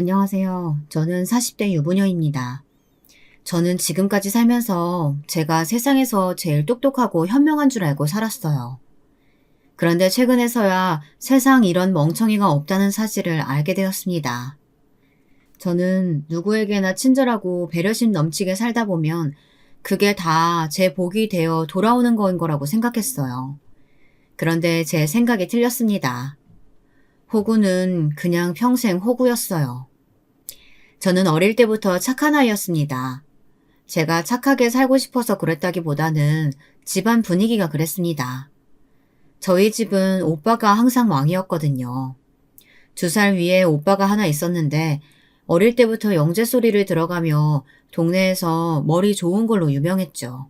안녕하세요. 저는 40대 유부녀입니다. 저는 지금까지 살면서 제가 세상에서 제일 똑똑하고 현명한 줄 알고 살았어요. 그런데 최근에서야 세상 이런 멍청이가 없다는 사실을 알게 되었습니다. 저는 누구에게나 친절하고 배려심 넘치게 살다 보면 그게 다 제 복이 되어 돌아오는 거인 거라고 생각했어요. 그런데 제 생각이 틀렸습니다. 호구는 그냥 평생 호구였어요. 저는 어릴 때부터 착한 아이였습니다. 제가 착하게 살고 싶어서 그랬다기보다는 집안 분위기가 그랬습니다. 저희 집은 오빠가 항상 왕이었거든요. 2살 위에 오빠가 하나 있었는데 어릴 때부터 영재 소리를 들어가며 동네에서 머리 좋은 걸로 유명했죠.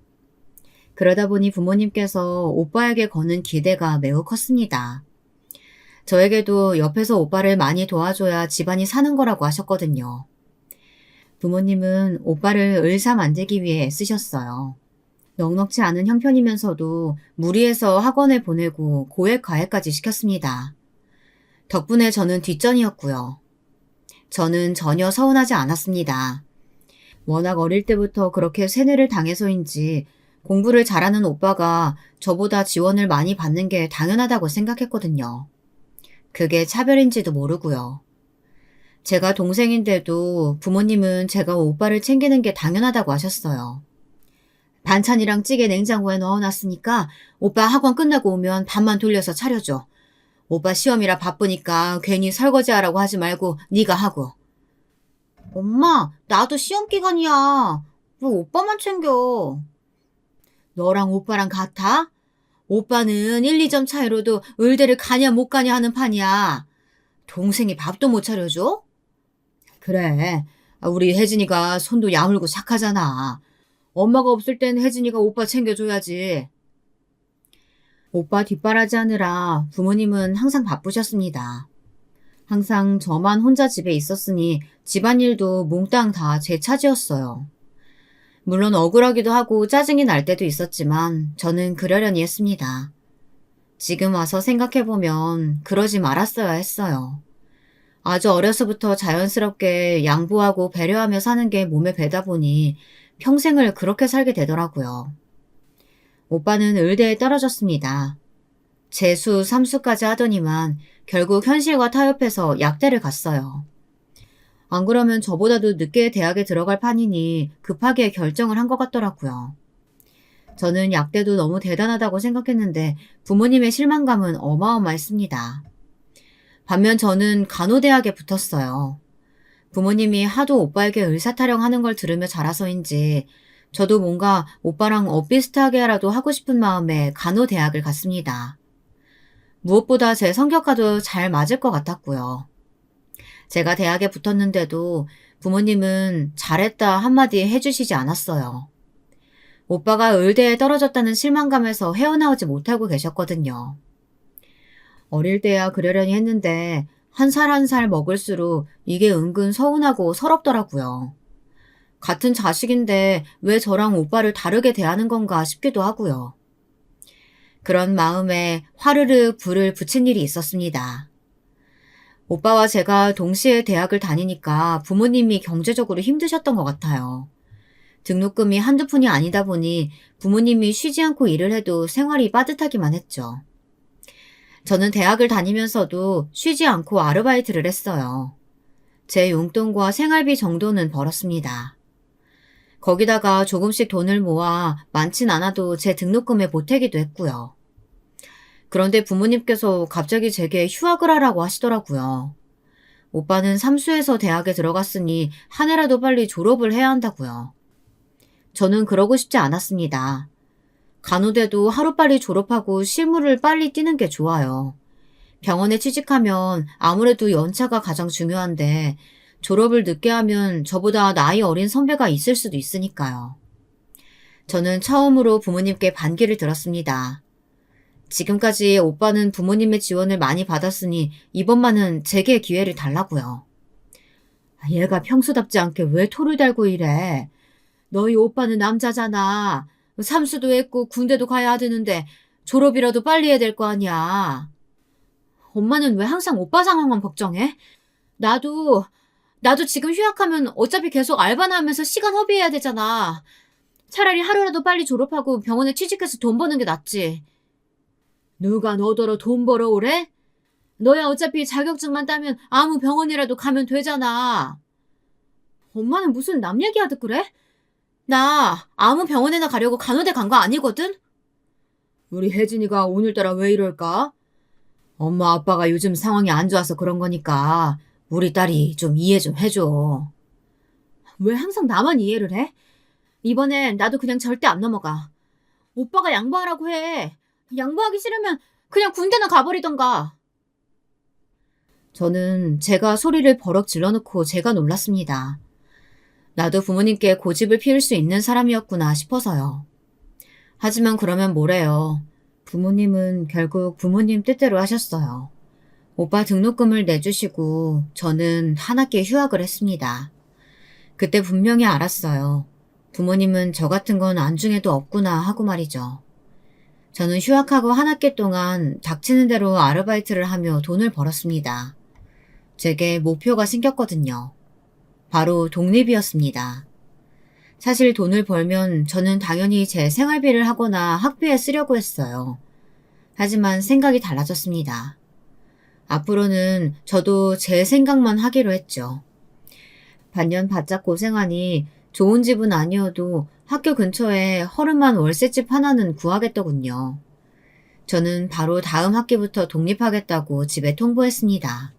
그러다 보니 부모님께서 오빠에게 거는 기대가 매우 컸습니다. 저에게도 옆에서 오빠를 많이 도와줘야 집안이 사는 거라고 하셨거든요. 부모님은 오빠를 을사 만들기 위해 애쓰셨어요. 넉넉지 않은 형편이면서도 무리해서 학원에 보내고 고액 과외까지 시켰습니다. 덕분에 저는 뒷전이었고요. 저는 전혀 서운하지 않았습니다. 워낙 어릴 때부터 그렇게 세뇌를 당해서인지 공부를 잘하는 오빠가 저보다 지원을 많이 받는 게 당연하다고 생각했거든요. 그게 차별인지도 모르고요. 제가 동생인데도 부모님은 제가 오빠를 챙기는 게 당연하다고 하셨어요. 반찬이랑 찌개 냉장고에 넣어놨으니까 오빠 학원 끝나고 오면 밥만 돌려서 차려줘. 오빠 시험이라 바쁘니까 괜히 설거지하라고 하지 말고 네가 하고. 엄마, 나도 시험 기간이야. 왜 오빠만 챙겨? 너랑 오빠랑 같아? 오빠는 1, 2점 차이로도 의대를 가냐 못 가냐 하는 판이야. 동생이 밥도 못 차려줘? 그래. 우리 혜진이가 손도 야물고 착하잖아. 엄마가 없을 땐 혜진이가 오빠 챙겨줘야지. 오빠 뒷바라지하느라 부모님은 항상 바쁘셨습니다. 항상 저만 혼자 집에 있었으니 집안일도 몽땅 다 제 차지였어요. 물론 억울하기도 하고 짜증이 날 때도 있었지만 저는 그러려니 했습니다. 지금 와서 생각해보면 그러지 말았어야 했어요. 아주 어려서부터 자연스럽게 양보하고 배려하며 사는 게 몸에 배다 보니 평생을 그렇게 살게 되더라고요. 오빠는 의대에 떨어졌습니다. 재수, 삼수까지 하더니만 결국 현실과 타협해서 약대를 갔어요. 안 그러면 저보다도 늦게 대학에 들어갈 판이니 급하게 결정을 한 것 같더라고요. 저는 약대도 너무 대단하다고 생각했는데 부모님의 실망감은 어마어마했습니다. 반면 저는 간호대학에 붙었어요. 부모님이 하도 오빠에게 의사타령 하는 걸 들으며 자라서인지 저도 뭔가 오빠랑 엇비슷하게라도 하고 싶은 마음에 간호대학을 갔습니다. 무엇보다 제 성격과도 잘 맞을 것 같았고요. 제가 대학에 붙었는데도 부모님은 잘했다 한마디 해주시지 않았어요. 오빠가 의대에 떨어졌다는 실망감에서 헤어나오지 못하고 계셨거든요. 어릴 때야 그러려니 했는데 한 살 한 살 먹을수록 이게 은근 서운하고 서럽더라고요. 같은 자식인데 왜 저랑 오빠를 다르게 대하는 건가 싶기도 하고요. 그런 마음에 화르르 불을 붙인 일이 있었습니다. 오빠와 제가 동시에 대학을 다니니까 부모님이 경제적으로 힘드셨던 것 같아요. 등록금이 한두 푼이 아니다 보니 부모님이 쉬지 않고 일을 해도 생활이 빠듯하기만 했죠. 저는 대학을 다니면서도 쉬지 않고 아르바이트를 했어요. 제 용돈과 생활비 정도는 벌었습니다. 거기다가 조금씩 돈을 모아 많진 않아도 제 등록금에 보태기도 했고요. 그런데 부모님께서 갑자기 제게 휴학을 하라고 하시더라고요. 오빠는 삼수해서 대학에 들어갔으니 한 해라도 빨리 졸업을 해야 한다고요. 저는 그러고 싶지 않았습니다. 간호대도 하루빨리 졸업하고 실무를 빨리 뛰는 게 좋아요. 병원에 취직하면 아무래도 연차가 가장 중요한데 졸업을 늦게 하면 저보다 나이 어린 선배가 있을 수도 있으니까요. 저는 처음으로 부모님께 반기를 들었습니다. 지금까지 오빠는 부모님의 지원을 많이 받았으니 이번만은 제게 기회를 달라고요. 얘가 평소답지 않게 왜 토를 달고 이래? 너희 오빠는 남자잖아. 삼수도 했고 군대도 가야 되는데 졸업이라도 빨리 해야 될 거 아니야. 엄마는 왜 항상 오빠 상황만 걱정해? 나도 나도 지금 휴학하면 어차피 계속 알바나 하면서 시간 허비해야 되잖아. 차라리 하루라도 빨리 졸업하고 병원에 취직해서 돈 버는 게 낫지. 누가 너더러 돈 벌어오래? 너야 어차피 자격증만 따면 아무 병원이라도 가면 되잖아. 엄마는 무슨 남 얘기하듯 그래? 나 아무 병원에나 가려고 간호대 간 거 아니거든? 우리 혜진이가 오늘따라 왜 이럴까? 엄마 아빠가 요즘 상황이 안 좋아서 그런 거니까 우리 딸이 좀 이해 좀 해줘. 왜 항상 나만 이해를 해? 이번엔 나도 그냥 절대 안 넘어가. 오빠가 양보하라고 해. 양보하기 싫으면 그냥 군대나 가버리던가. 저는 제가 소리를 버럭 질러놓고 제가 놀랐습니다. 나도 부모님께 고집을 피울 수 있는 사람이었구나 싶어서요. 하지만 그러면 뭐래요. 부모님은 결국 부모님 뜻대로 하셨어요. 오빠 등록금을 내주시고 저는 한 학기 휴학을 했습니다. 그때 분명히 알았어요. 부모님은 저 같은 건 안중에도 없구나 하고 말이죠. 저는 휴학하고 한 학기 동안 닥치는 대로 아르바이트를 하며 돈을 벌었습니다. 제게 목표가 생겼거든요. 바로 독립이었습니다. 사실 돈을 벌면 저는 당연히 제 생활비를 하거나 학비에 쓰려고 했어요. 하지만 생각이 달라졌습니다. 앞으로는 저도 제 생각만 하기로 했죠. 반년 바짝 고생하니 좋은 집은 아니어도 학교 근처에 허름한 월세집 하나는 구하겠더군요. 저는 바로 다음 학기부터 독립하겠다고 집에 통보했습니다.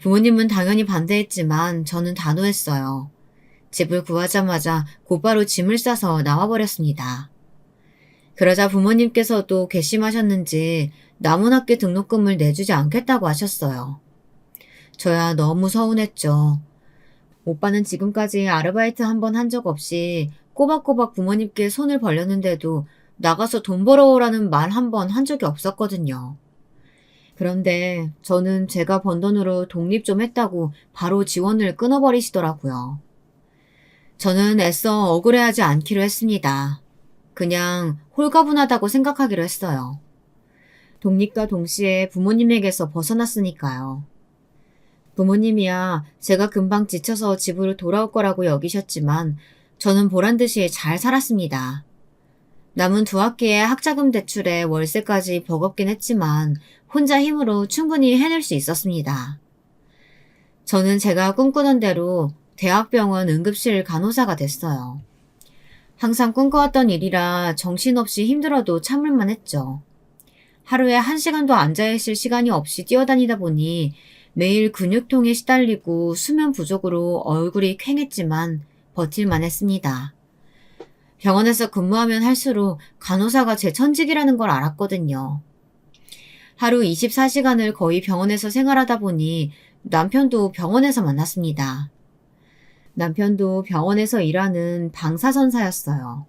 부모님은 당연히 반대했지만 저는 단호했어요. 집을 구하자마자 곧바로 짐을 싸서 나와버렸습니다. 그러자 부모님께서도 괘씸하셨는지 남은 학기 등록금을 내주지 않겠다고 하셨어요. 저야 너무 서운했죠. 오빠는 지금까지 아르바이트 한 번 한 적 없이 꼬박꼬박 부모님께 손을 벌렸는데도 나가서 돈 벌어오라는 말 한 번 한 적이 없었거든요. 그런데 저는 제가 번 돈으로 독립 좀 했다고 바로 지원을 끊어버리시더라고요. 저는 애써 억울해하지 않기로 했습니다. 그냥 홀가분하다고 생각하기로 했어요. 독립과 동시에 부모님에게서 벗어났으니까요. 부모님이야 제가 금방 지쳐서 집으로 돌아올 거라고 여기셨지만 저는 보란듯이 잘 살았습니다. 남은 두 학기의 학자금 대출에 월세까지 버겁긴 했지만 혼자 힘으로 충분히 해낼 수 있었습니다. 저는 제가 꿈꾸던 대로 대학병원 응급실 간호사가 됐어요. 항상 꿈꿔왔던 일이라 정신없이 힘들어도 참을만 했죠. 하루에 1시간도 앉아있을 시간이 없이 뛰어다니다 보니 매일 근육통에 시달리고 수면 부족으로 얼굴이 퀭했지만 버틸만 했습니다. 병원에서 근무하면 할수록 간호사가 제 천직이라는 걸 알았거든요. 하루 24시간을 거의 병원에서 생활하다 보니 남편도 병원에서 만났습니다. 남편도 병원에서 일하는 방사선사였어요.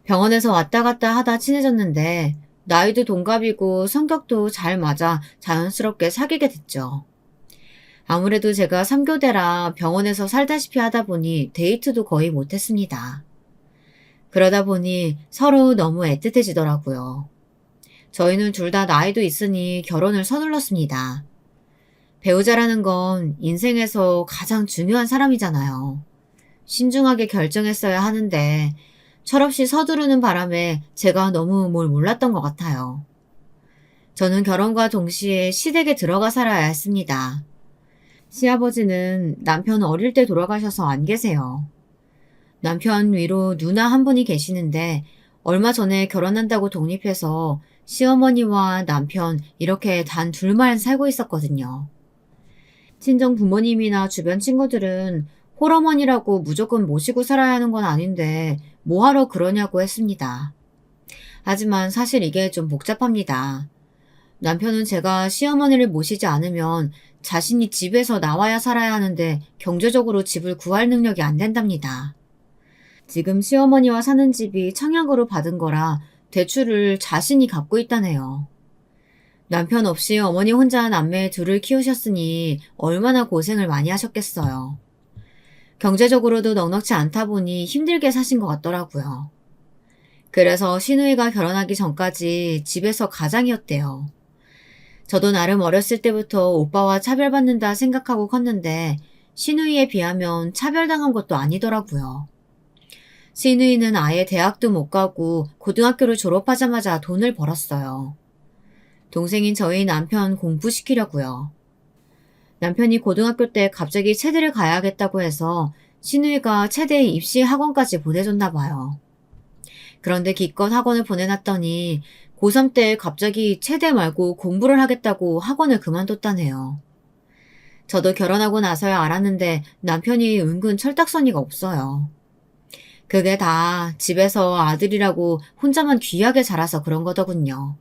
병원에서 왔다 갔다 하다 친해졌는데 나이도 동갑이고 성격도 잘 맞아 자연스럽게 사귀게 됐죠. 아무래도 제가 3교대라 병원에서 살다시피 하다 보니 데이트도 거의 못했습니다. 그러다 보니 서로 너무 애틋해지더라고요. 저희는 둘 다 나이도 있으니 결혼을 서둘렀습니다. 배우자라는 건 인생에서 가장 중요한 사람이잖아요. 신중하게 결정했어야 하는데 철없이 서두르는 바람에 제가 너무 뭘 몰랐던 것 같아요. 저는 결혼과 동시에 시댁에 들어가 살아야 했습니다. 시아버지는 남편 어릴 때 돌아가셔서 안 계세요. 남편 위로 누나 한 분이 계시는데 얼마 전에 결혼한다고 독립해서 시어머니와 남편 이렇게 단 둘만 살고 있었거든요. 친정 부모님이나 주변 친구들은 홀어머니라고 무조건 모시고 살아야 하는 건 아닌데 뭐하러 그러냐고 했습니다. 하지만 사실 이게 좀 복잡합니다. 남편은 제가 시어머니를 모시지 않으면 자신이 집에서 나와야 살아야 하는데 경제적으로 집을 구할 능력이 안 된답니다. 지금 시어머니와 사는 집이 청약으로 받은 거라 대출을 자신이 갚고 있다네요. 남편 없이 어머니 혼자 남매 둘을 키우셨으니 얼마나 고생을 많이 하셨겠어요. 경제적으로도 넉넉지 않다 보니 힘들게 사신 것 같더라고요. 그래서 시누이가 결혼하기 전까지 집에서 가장이었대요. 저도 나름 어렸을 때부터 오빠와 차별받는다 생각하고 컸는데 시누이에 비하면 차별당한 것도 아니더라고요. 시누이는 아예 대학도 못 가고 고등학교를 졸업하자마자 돈을 벌었어요. 동생인 저희 남편 공부시키려고요. 남편이 고등학교 때 갑자기 체대를 가야겠다고 해서 시누이가 체대 입시 학원까지 보내줬나 봐요. 그런데 기껏 학원을 보내놨더니 고3 때 갑자기 체대 말고 공부를 하겠다고 학원을 그만뒀다네요. 저도 결혼하고 나서야 알았는데 남편이 은근 철딱서니가 없어요. 그게 다 집에서 아들이라고 혼자만 귀하게 자라서 그런 거더군요.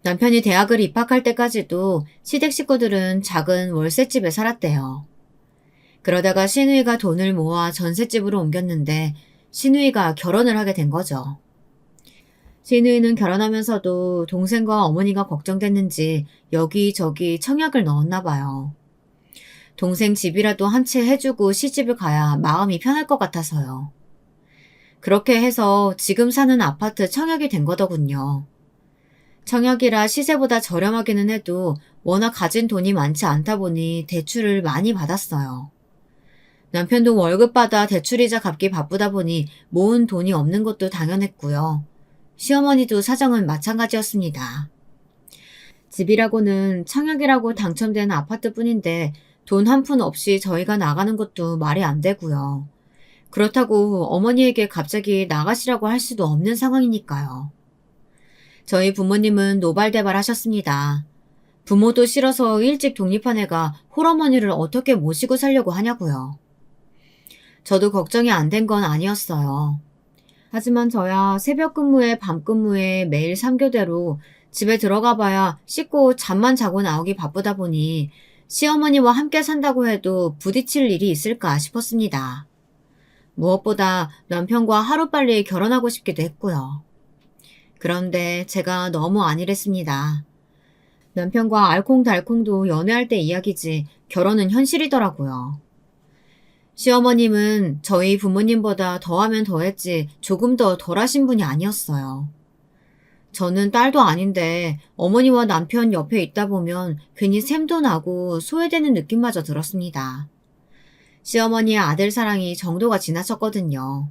남편이 대학을 입학할 때까지도 시댁 식구들은 작은 월세집에 살았대요. 그러다가 시누이가 돈을 모아 전셋집으로 옮겼는데 시누이가 결혼을 하게 된 거죠. 시누이는 결혼하면서도 동생과 어머니가 걱정됐는지 여기저기 청약을 넣었나 봐요. 동생 집이라도 한 채 해주고 시집을 가야 마음이 편할 것 같아서요. 그렇게 해서 지금 사는 아파트 청약이 된 거더군요. 청약이라 시세보다 저렴하기는 해도 워낙 가진 돈이 많지 않다 보니 대출을 많이 받았어요. 남편도 월급 받아 대출이자 갚기 바쁘다 보니 모은 돈이 없는 것도 당연했고요. 시어머니도 사정은 마찬가지였습니다. 집이라고는 청약이라고 당첨된 아파트뿐인데 돈 한 푼 없이 저희가 나가는 것도 말이 안 되고요. 그렇다고 어머니에게 갑자기 나가시라고 할 수도 없는 상황이니까요. 저희 부모님은 노발대발 하셨습니다. 부모도 싫어서 일찍 독립한 애가 홀어머니를 어떻게 모시고 살려고 하냐고요. 저도 걱정이 안 된 건 아니었어요. 하지만 저야 새벽 근무에 밤 근무에 매일 3교대로 집에 들어가 봐야 씻고 잠만 자고 나오기 바쁘다 보니 시어머니와 함께 산다고 해도 부딪힐 일이 있을까 싶었습니다. 무엇보다 남편과 하루빨리 결혼하고 싶기도 했고요. 그런데 제가 너무 안일했습니다. 남편과 알콩달콩도 연애할 때 이야기지 결혼은 현실이더라고요. 시어머님은 저희 부모님보다 더하면 더했지 조금 더 덜하신 분이 아니었어요. 저는 딸도 아닌데 어머니와 남편 옆에 있다 보면 괜히 샘도 나고 소외되는 느낌마저 들었습니다. 시어머니의 아들 사랑이 정도가 지나쳤거든요.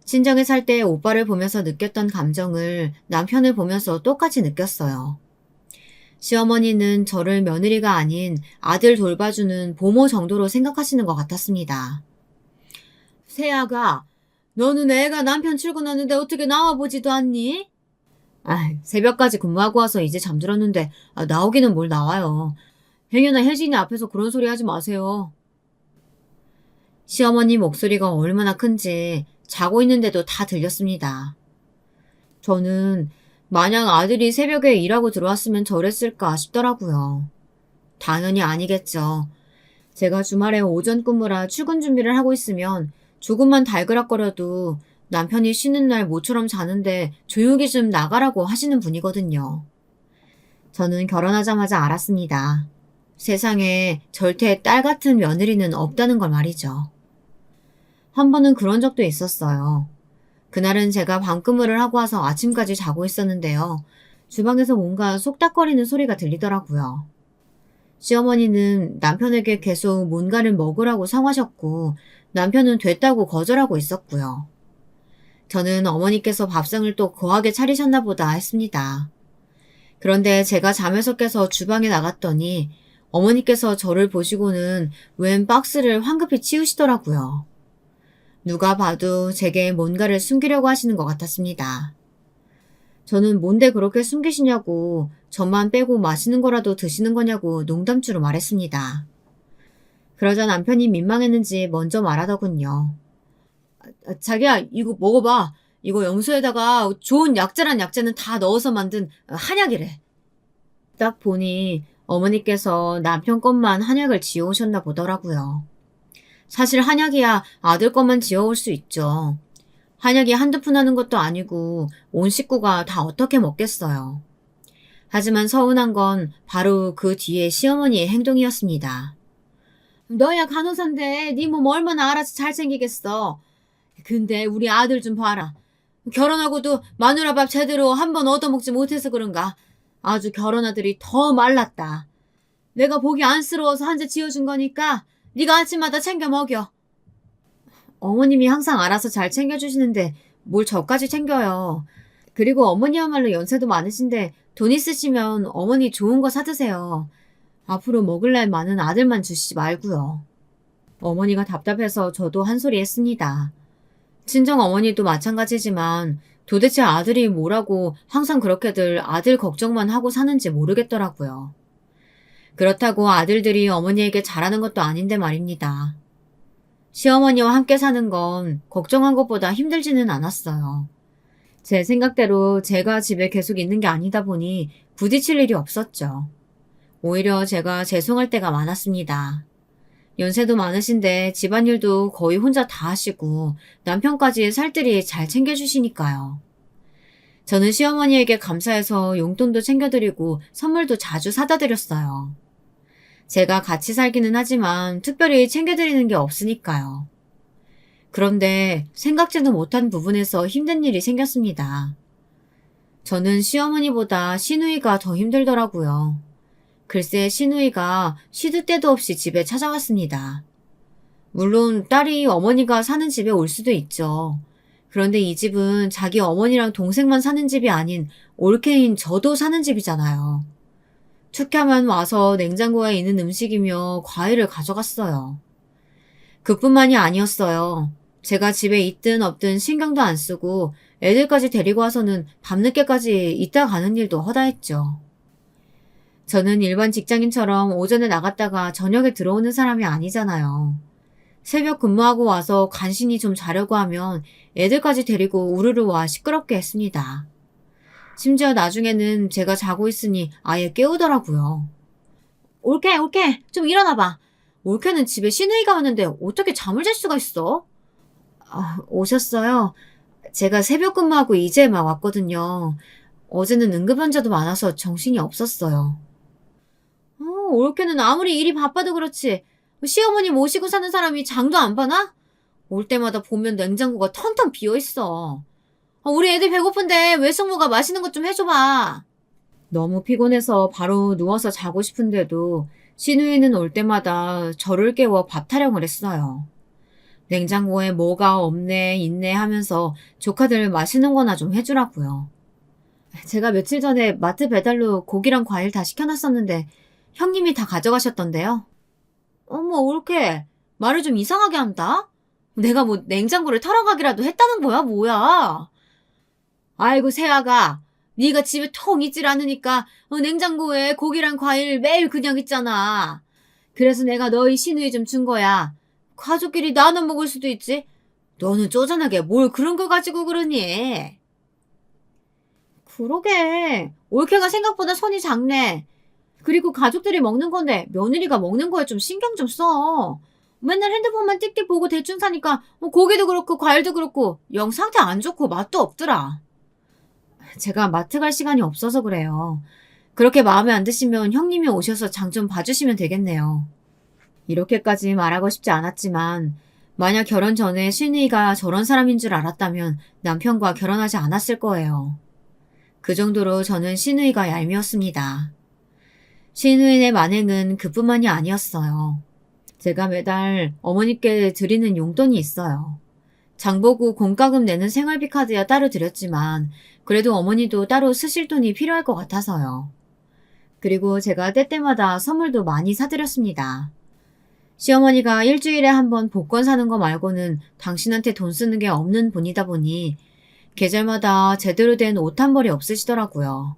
친정에 살 때 오빠를 보면서 느꼈던 감정을 남편을 보면서 똑같이 느꼈어요. 시어머니는 저를 며느리가 아닌 아들 돌봐주는 보모 정도로 생각하시는 것 같았습니다. 세아가, 너는 애가 남편 출근하는데 어떻게 나와보지도 않니? 새벽까지 근무하고 와서 이제 잠들었는데 나오기는 뭘 나와요. 행여나 혜진이 앞에서 그런 소리 하지 마세요. 시어머니 목소리가 얼마나 큰지 자고 있는데도 다 들렸습니다. 저는 만약 아들이 새벽에 일하고 들어왔으면 저랬을까 싶더라고요. 당연히 아니겠죠. 제가 주말에 오전 근무라 출근 준비를 하고 있으면 조금만 달그락거려도 남편이 쉬는 날 모처럼 자는데 조용히 좀 나가라고 하시는 분이거든요. 저는 결혼하자마자 알았습니다. 세상에 절대 딸 같은 며느리는 없다는 걸 말이죠. 한 번은 그런 적도 있었어요. 그날은 제가 밤근무를 하고 와서 아침까지 자고 있었는데요. 주방에서 뭔가 속닥거리는 소리가 들리더라고요. 시어머니는 남편에게 계속 뭔가를 먹으라고 성하셨고 남편은 됐다고 거절하고 있었고요. 저는 어머니께서 밥상을 또 거하게 차리셨나 보다 했습니다. 그런데 제가 잠에서 깨서 주방에 나갔더니 어머니께서 저를 보시고는 웬 박스를 황급히 치우시더라고요. 누가 봐도 제게 뭔가를 숨기려고 하시는 것 같았습니다. 저는 뭔데 그렇게 숨기시냐고 저만 빼고 맛있는 거라도 드시는 거냐고 농담주로 말했습니다. 그러자 남편이 민망했는지 먼저 말하더군요. 자기야 이거 먹어봐. 이거 염소에다가 좋은 약재란 약재는 다 넣어서 만든 한약이래. 딱 보니 어머니께서 남편 것만 한약을 지어오셨나 보더라고요. 사실 한약이야 아들 것만 지어올 수 있죠. 한약이 한두 푼 하는 것도 아니고 온 식구가 다 어떻게 먹겠어요. 하지만 서운한 건 바로 그 뒤에 시어머니의 행동이었습니다. 너야 간호사인데 네 몸 얼마나 알아서 잘생기겠어. 근데 우리 아들 좀 봐라. 결혼하고도 마누라 밥 제대로 한 번 얻어먹지 못해서 그런가 아주 결혼 아들이 더 말랐다. 내가 보기 안쓰러워서 한 재 지어준 거니까 네가 아침마다 챙겨 먹여. 어머님이 항상 알아서 잘 챙겨주시는데 뭘 저까지 챙겨요. 그리고 어머니야말로 연세도 많으신데 돈 있으시면 어머니 좋은 거 사드세요. 앞으로 먹을 날 많은 아들만 주시지 말고요. 어머니가 답답해서 저도 한 소리 했습니다. 친정 어머니도 마찬가지지만 도대체 아들이 뭐라고 항상 그렇게들 아들 걱정만 하고 사는지 모르겠더라고요. 그렇다고 아들들이 어머니에게 잘하는 것도 아닌데 말입니다. 시어머니와 함께 사는 건 걱정한 것보다 힘들지는 않았어요. 제 생각대로 제가 집에 계속 있는 게 아니다 보니 부딪힐 일이 없었죠. 오히려 제가 죄송할 때가 많았습니다. 연세도 많으신데 집안일도 거의 혼자 다 하시고 남편까지 살뜰히 잘 챙겨주시니까요. 저는 시어머니에게 감사해서 용돈도 챙겨드리고 선물도 자주 사다 드렸어요. 제가 같이 살기는 하지만 특별히 챙겨드리는 게 없으니까요. 그런데 생각지도 못한 부분에서 힘든 일이 생겼습니다. 저는 시어머니보다 시누이가 더 힘들더라고요. 글쎄 시누이가 시도 때도 없이 집에 찾아왔습니다. 물론 딸이 어머니가 사는 집에 올 수도 있죠. 그런데 이 집은 자기 어머니랑 동생만 사는 집이 아닌 올케인 저도 사는 집이잖아요. 툭하면 와서 냉장고에 있는 음식이며 과일을 가져갔어요. 그뿐만이 아니었어요. 제가 집에 있든 없든 신경도 안 쓰고 애들까지 데리고 와서는 밤늦게까지 있다 가는 일도 허다했죠. 저는 일반 직장인처럼 오전에 나갔다가 저녁에 들어오는 사람이 아니잖아요. 새벽 근무하고 와서 간신히 좀 자려고 하면 애들까지 데리고 우르르 와 시끄럽게 했습니다. 심지어 나중에는 제가 자고 있으니 아예 깨우더라고요. 올케, 좀 일어나봐. 올케는 집에 시누이가 왔는데 어떻게 잠을 잘 수가 있어? 오셨어요? 제가 새벽 근무하고 이제 막 왔거든요. 어제는 응급환자도 많아서 정신이 없었어요. 올케는 아무리 일이 바빠도 그렇지 시어머니 모시고 사는 사람이 장도 안 봐나? 올 때마다 보면 냉장고가 텅텅 비어있어. 우리 애들 배고픈데 외숙모가 맛있는 것 좀 해줘봐. 너무 피곤해서 바로 누워서 자고 싶은데도 시누이는 올 때마다 저를 깨워 밥 타령을 했어요. 냉장고에 뭐가 없네 있네 하면서 조카들 맛있는 거나 좀 해주라고요. 제가 며칠 전에 마트 배달로 고기랑 과일 다 시켜놨었는데 형님이 다 가져가셨던데요. 어머 올케 말을 좀 이상하게 한다? 내가 뭐 냉장고를 털어가기라도 했다는 거야 뭐야? 아이고 새아가 네가 집에 통 있질 않으니까 냉장고에 고기랑 과일 매일 그냥 있잖아. 그래서 내가 너희 시누이 좀 준 거야. 가족끼리 나눠 먹을 수도 있지. 너는 쪼잔하게 뭘 그런 거 가지고 그러니? 그러게 올케가 생각보다 손이 작네. 그리고 가족들이 먹는 건데 며느리가 먹는 거에 좀 신경 좀 써. 맨날 핸드폰만 띡띡 보고 대충 사니까 고기도 그렇고 과일도 그렇고 영 상태 안 좋고 맛도 없더라. 제가 마트 갈 시간이 없어서 그래요. 그렇게 마음에 안 드시면 형님이 오셔서 장 좀 봐주시면 되겠네요. 이렇게까지 말하고 싶지 않았지만 만약 결혼 전에 신우이가 저런 사람인 줄 알았다면 남편과 결혼하지 않았을 거예요. 그 정도로 저는 신우이가 얄미웠습니다. 신우인의 만행은 그뿐만이 아니었어요. 제가 매달 어머니께 드리는 용돈이 있어요. 장보고 공과금 내는 생활비 카드야 따로 드렸지만 그래도 어머니도 따로 쓰실 돈이 필요할 것 같아서요. 그리고 제가 때때마다 선물도 많이 사드렸습니다. 시어머니가 일주일에 한 번 복권 사는 거 말고는 당신한테 돈 쓰는 게 없는 분이다 보니 계절마다 제대로 된 옷 한 벌이 없으시더라고요.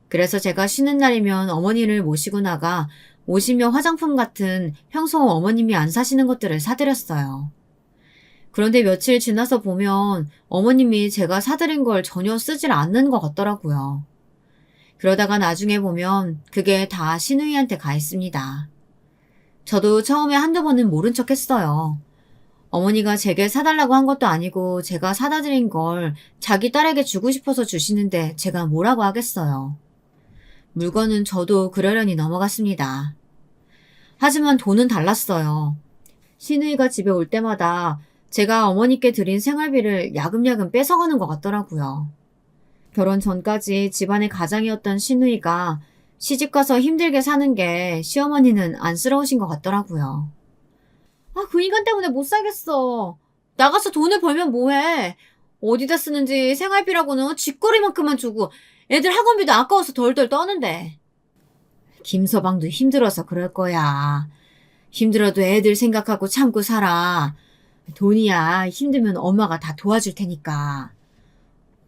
그래서 제가 쉬는 날이면 어머니를 모시고 나가 옷이며 화장품 같은 평소 어머님이 안 사시는 것들을 사드렸어요. 그런데 며칠 지나서 보면 어머님이 제가 사드린 걸 전혀 쓰질 않는 것 같더라고요. 그러다가 나중에 보면 그게 다 시누이한테 가 있습니다. 저도 처음에 한두 번은 모른 척 했어요. 어머니가 제게 사달라고 한 것도 아니고 제가 사다 드린 걸 자기 딸에게 주고 싶어서 주시는데 제가 뭐라고 하겠어요. 물건은 저도 그러려니 넘어갔습니다. 하지만 돈은 달랐어요. 시누이가 집에 올 때마다 제가 어머니께 드린 생활비를 야금야금 뺏어가는 것 같더라고요. 결혼 전까지 집안의 가장이었던 시누이가 시집가서 힘들게 사는 게 시어머니는 안쓰러우신 것 같더라고요. 그 인간 때문에 못 살겠어. 나가서 돈을 벌면 뭐해. 어디다 쓰는지 생활비라고는 쥐꼬리만큼만 주고 애들 학원비도 아까워서 덜덜 떠는데. 김서방도 힘들어서 그럴 거야. 힘들어도 애들 생각하고 참고 살아. 돈이야 힘들면 엄마가 다 도와줄 테니까.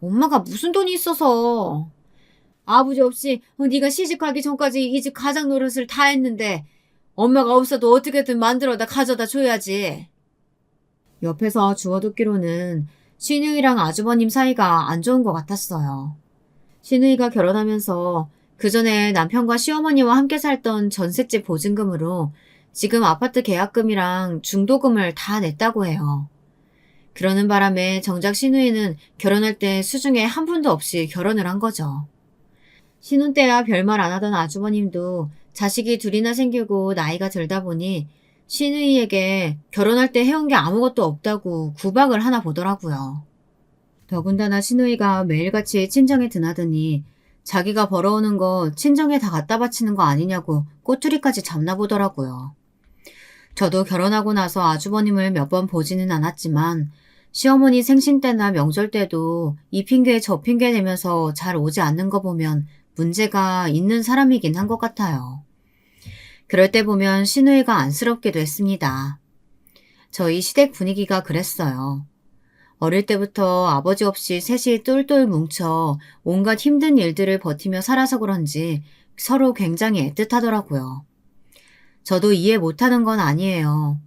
엄마가 무슨 돈이 있어서. 아버지 없이 네가 시집가기 전까지 이 집 가장 노릇을 다 했는데 엄마가 없어도 어떻게든 만들어다 가져다 줘야지. 옆에서 주워듣기로는 신우이랑 아주버님 사이가 안 좋은 것 같았어요. 신우이가 결혼하면서 그 전에 남편과 시어머니와 함께 살던 전셋집 보증금으로 지금 아파트 계약금이랑 중도금을 다 냈다고 해요. 그러는 바람에 정작 신우이는 결혼할 때 수중에 한 푼도 없이 결혼을 한 거죠. 신혼 때야 별말 안 하던 아주버님도 자식이 둘이나 생기고 나이가 들다 보니 신우이에게 결혼할 때 해온 게 아무것도 없다고 구박을 하나 보더라고요. 더군다나 신우이가 매일같이 친정에 드나드니 자기가 벌어오는 거 친정에 다 갖다 바치는 거 아니냐고 꼬투리까지 잡나 보더라고요. 저도 결혼하고 나서 아주버님을 몇 번 보지는 않았지만 시어머니 생신 때나 명절 때도 이 핑계 저 핑계 대면서 잘 오지 않는 거 보면 문제가 있는 사람이긴 한 것 같아요. 그럴 때 보면 신우이가 안쓰럽기도 했습니다. 저희 시댁 분위기가 그랬어요. 어릴 때부터 아버지 없이 셋이 똘똘 뭉쳐 온갖 힘든 일들을 버티며 살아서 그런지 서로 굉장히 애틋하더라고요. 저도 이해 못하는 건 아니에요.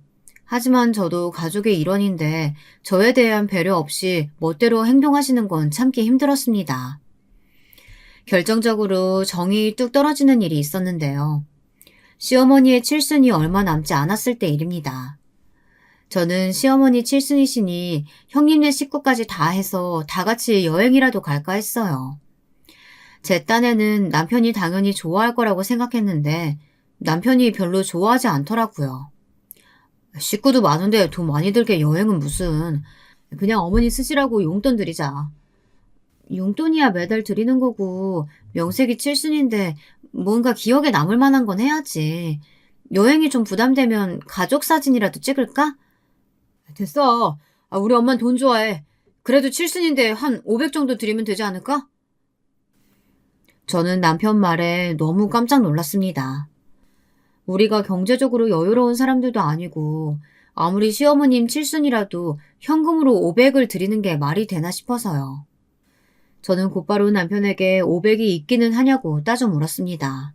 하지만 저도 가족의 일원인데 저에 대한 배려 없이 멋대로 행동하시는 건 참기 힘들었습니다. 결정적으로 정이 뚝 떨어지는 일이 있었는데요. 시어머니의 칠순이 얼마 남지 않았을 때 일입니다. 저는 시어머니 칠순이시니 형님네 식구까지 다 해서 다 같이 여행이라도 갈까 했어요. 제 딴에는 남편이 당연히 좋아할 거라고 생각했는데 남편이 별로 좋아하지 않더라고요. 식구도 많은데 돈 많이 들게 여행은 무슨. 그냥 어머니 쓰시라고 용돈 드리자. 용돈이야 매달 드리는 거고 명색이 칠순인데 뭔가 기억에 남을 만한 건 해야지. 여행이 좀 부담되면 가족 사진이라도 찍을까? 됐어. 우리 엄만 돈 좋아해. 그래도 칠순인데 한 500 정도 드리면 되지 않을까? 저는 남편 말에 너무 깜짝 놀랐습니다. 우리가 경제적으로 여유로운 사람들도 아니고 아무리 시어머님 칠순이라도 현금으로 500을 드리는 게 말이 되나 싶어서요. 저는 곧바로 남편에게 500이 있기는 하냐고 따져 물었습니다.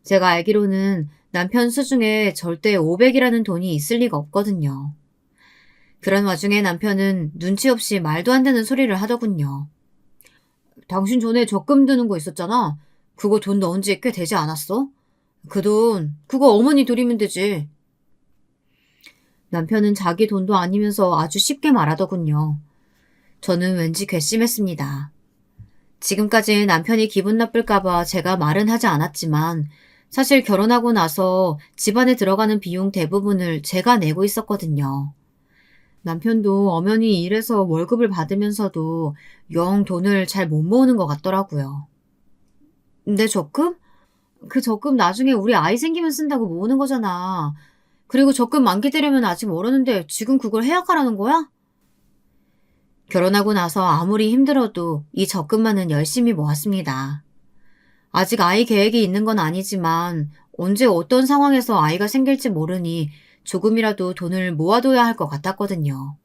제가 알기로는 남편 수중에 절대 500이라는 돈이 있을 리가 없거든요. 그런 와중에 남편은 눈치 없이 말도 안 되는 소리를 하더군요. 당신 전에 적금 드는 거 있었잖아. 그거 돈 넣은 지 꽤 되지 않았어? 그 돈, 그거 어머니 드리면 되지. 남편은 자기 돈도 아니면서 아주 쉽게 말하더군요. 저는 왠지 괘씸했습니다. 지금까지 남편이 기분 나쁠까봐 제가 말은 하지 않았지만 사실 결혼하고 나서 집안에 들어가는 비용 대부분을 제가 내고 있었거든요. 남편도 엄연히 일해서 월급을 받으면서도 영 돈을 잘 못 모으는 것 같더라고요. 내 적금? 그 적금 나중에 우리 아이 생기면 쓴다고 모으는 거잖아. 그리고 적금 만기 되려면 아직 멀었는데 지금 그걸 해약하라는 거야? 결혼하고 나서 아무리 힘들어도 이 적금만은 열심히 모았습니다. 아직 아이 계획이 있는 건 아니지만 언제 어떤 상황에서 아이가 생길지 모르니 조금이라도 돈을 모아둬야 할 것 같았거든요.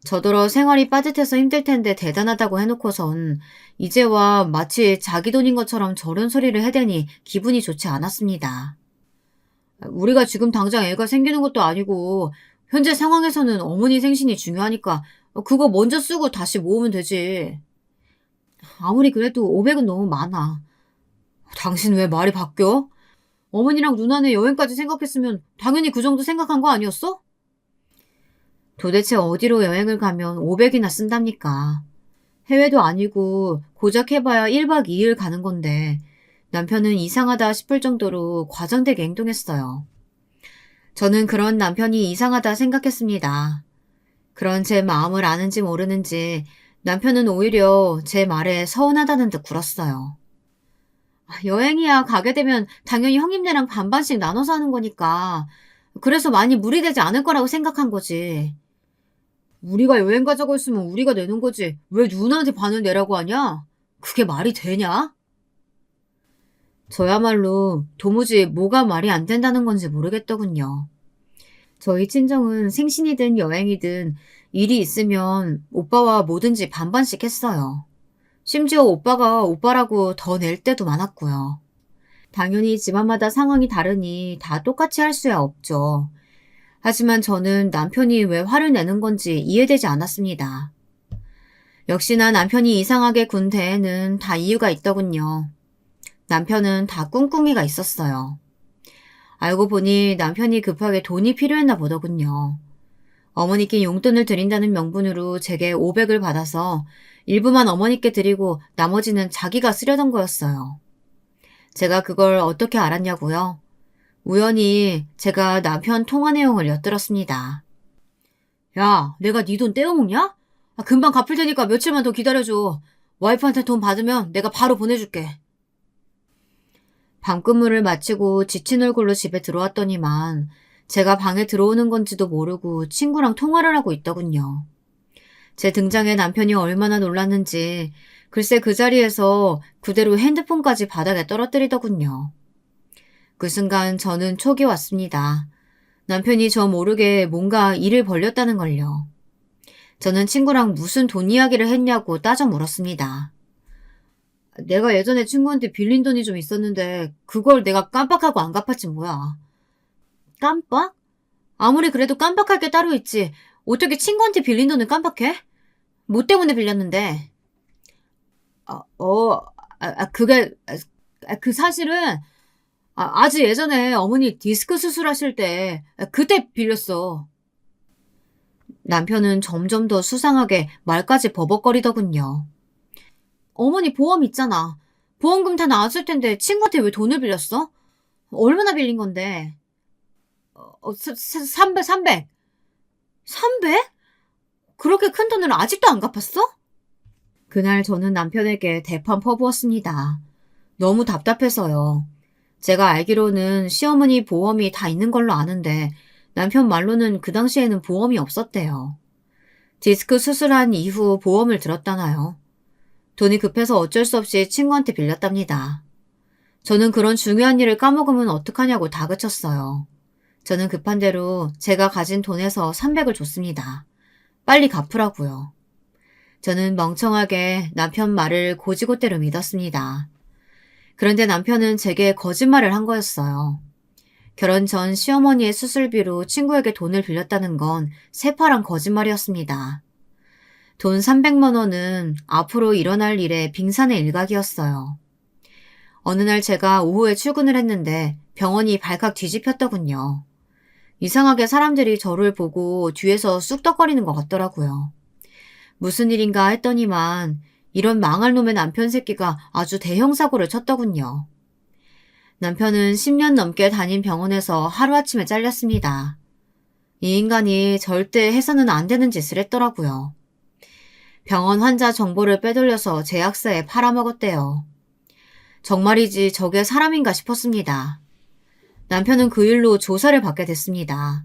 저더러 생활이 빠듯해서 힘들 텐데 대단하다고 해놓고선 이제와 마치 자기 돈인 것처럼 저런 소리를 해대니 기분이 좋지 않았습니다. 우리가 지금 당장 애가 생기는 것도 아니고 현재 상황에서는 어머니 생신이 중요하니까 그거 먼저 쓰고 다시 모으면 되지. 아무리 그래도 500은 너무 많아. 당신 왜 말이 바뀌어? 어머니랑 누나네 여행까지 생각했으면 당연히 그 정도 생각한 거 아니었어? 도대체 어디로 여행을 가면 500이나 쓴답니까? 해외도 아니고 고작 해봐야 1박 2일 가는 건데 남편은 이상하다 싶을 정도로 과장되게 행동했어요. 저는 그런 남편이 이상하다 생각했습니다. 그런 제 마음을 아는지 모르는지 남편은 오히려 제 말에 서운하다는 듯 굴었어요. 여행이야 가게 되면 당연히 형님네랑 반반씩 나눠서 하는 거니까 그래서 많이 무리되지 않을 거라고 생각한 거지. 우리가 여행 가자고 했으면 우리가 내는 거지. 왜 누나한테 반을 내라고 하냐? 그게 말이 되냐? 저야말로 도무지 뭐가 말이 안 된다는 건지 모르겠더군요. 저희 친정은 생신이든 여행이든 일이 있으면 오빠와 뭐든지 반반씩 했어요. 심지어 오빠가 오빠라고 더 낼 때도 많았고요. 당연히 집안마다 상황이 다르니 다 똑같이 할 수야 없죠. 하지만 저는 남편이 왜 화를 내는 건지 이해되지 않았습니다. 역시나 남편이 이상하게 군 대에는 다 이유가 있더군요. 남편은 다 꿍꿍이가 있었어요. 알고 보니 남편이 급하게 돈이 필요했나 보더군요. 어머니께 용돈을 드린다는 명분으로 제게 500을 받아서 일부만 어머니께 드리고 나머지는 자기가 쓰려던 거였어요. 제가 그걸 어떻게 알았냐고요? 우연히 제가 남편 통화 내용을 엿들었습니다. 야, 내가 네 돈 떼어먹냐? 금방 갚을 테니까 며칠만 더 기다려줘. 와이프한테 돈 받으면 내가 바로 보내줄게. 밤근무를 마치고 지친 얼굴로 집에 들어왔더니만 제가 방에 들어오는 건지도 모르고 친구랑 통화를 하고 있더군요. 제 등장에 남편이 얼마나 놀랐는지 글쎄 그 자리에서 그대로 핸드폰까지 바닥에 떨어뜨리더군요. 그 순간 저는 촉이 왔습니다. 남편이 저 모르게 뭔가 일을 벌렸다는 걸요. 저는 친구랑 무슨 돈 이야기를 했냐고 따져 물었습니다. 내가 예전에 친구한테 빌린 돈이 좀 있었는데 그걸 내가 깜빡하고 안 갚았지 뭐야. 깜빡? 아무리 그래도 깜빡할 게 따로 있지. 어떻게 친구한테 빌린 돈을 깜빡해? 뭐 때문에 빌렸는데? 그게, 그 사실은 아주 예전에 어머니 디스크 수술하실 때 그때 빌렸어. 남편은 점점 더 수상하게 말까지 버벅거리더군요. 어머니 보험 있잖아. 보험금 다 나왔을 텐데 친구한테 왜 돈을 빌렸어? 얼마나 빌린 건데? 300, 300. 300? 그렇게 큰 돈을 아직도 안 갚았어? 그날 저는 남편에게 대판 퍼부었습니다. 너무 답답해서요. 제가 알기로는 시어머니 보험이 다 있는 걸로 아는데 남편 말로는 그 당시에는 보험이 없었대요. 디스크 수술한 이후 보험을 들었다나요? 돈이 급해서 어쩔 수 없이 친구한테 빌렸답니다. 저는 그런 중요한 일을 까먹으면 어떡하냐고 다그쳤어요. 저는 급한 대로 제가 가진 돈에서 300을 줬습니다. 빨리 갚으라고요. 저는 멍청하게 남편 말을 고지고대로 믿었습니다. 그런데 남편은 제게 거짓말을 한 거였어요. 결혼 전 시어머니의 수술비로 친구에게 돈을 빌렸다는 건 새파란 거짓말이었습니다. 돈 300만 원은 앞으로 일어날 일의 빙산의 일각이었어요. 어느 날 제가 오후에 출근을 했는데 병원이 발칵 뒤집혔더군요. 이상하게 사람들이 저를 보고 뒤에서 쑥덕거리는 것 같더라고요. 무슨 일인가 했더니만 이런 망할 놈의 남편 새끼가 아주 대형 사고를 쳤더군요. 남편은 10년 넘게 다닌 병원에서 하루아침에 잘렸습니다. 이 인간이 절대 해서는 안 되는 짓을 했더라고요. 병원 환자 정보를 빼돌려서 제약사에 팔아먹었대요. 정말이지 저게 사람인가 싶었습니다. 남편은 그 일로 조사를 받게 됐습니다.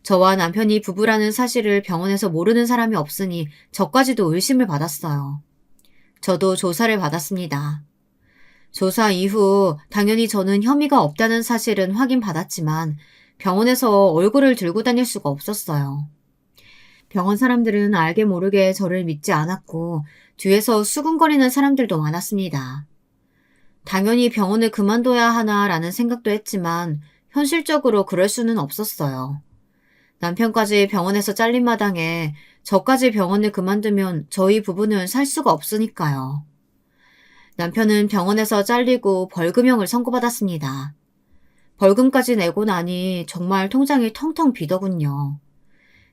저와 남편이 부부라는 사실을 병원에서 모르는 사람이 없으니 저까지도 의심을 받았어요. 저도 조사를 받았습니다. 조사 이후 당연히 저는 혐의가 없다는 사실은 확인받았지만 병원에서 얼굴을 들고 다닐 수가 없었어요. 병원 사람들은 알게 모르게 저를 믿지 않았고 뒤에서 수군거리는 사람들도 많았습니다. 당연히 병원을 그만둬야 하나라는 생각도 했지만 현실적으로 그럴 수는 없었어요. 남편까지 병원에서 잘린 마당에 저까지 병원을 그만두면 저희 부부는 살 수가 없으니까요. 남편은 병원에서 잘리고 벌금형을 선고받았습니다. 벌금까지 내고 나니 정말 통장이 텅텅 비더군요.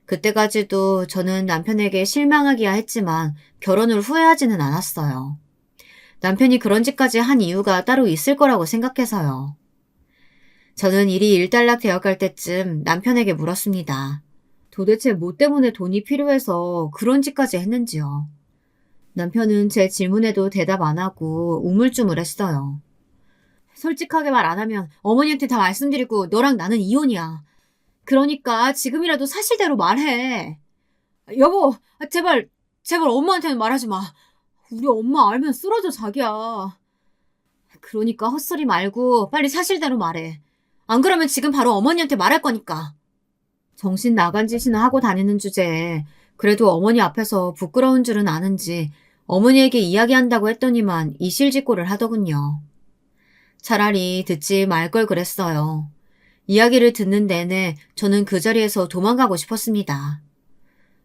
그때까지도 저는 남편에게 실망하기야 했지만 결혼을 후회하지는 않았어요. 남편이 그런 짓까지 한 이유가 따로 있을 거라고 생각해서요. 저는 일이 일단락 되어갈 때쯤 남편에게 물었습니다. 도대체 뭐 때문에 돈이 필요해서 그런 짓까지 했는지요. 남편은 제 질문에도 대답 안 하고 우물쭈물했어요. 솔직하게 말 안 하면 어머니한테 다 말씀드리고 너랑 나는 이혼이야. 그러니까 지금이라도 사실대로 말해. 여보, 제발 엄마한테는 말하지 마. 우리 엄마 알면 쓰러져, 자기야. 그러니까 헛소리 말고 빨리 사실대로 말해. 안 그러면 지금 바로 어머니한테 말할 거니까. 정신 나간 짓이나 하고 다니는 주제에 그래도 어머니 앞에서 부끄러운 줄은 아는지 어머니에게 이야기한다고 했더니만 이실직고를 하더군요. 차라리 듣지 말 걸 그랬어요. 이야기를 듣는 내내 저는 그 자리에서 도망가고 싶었습니다.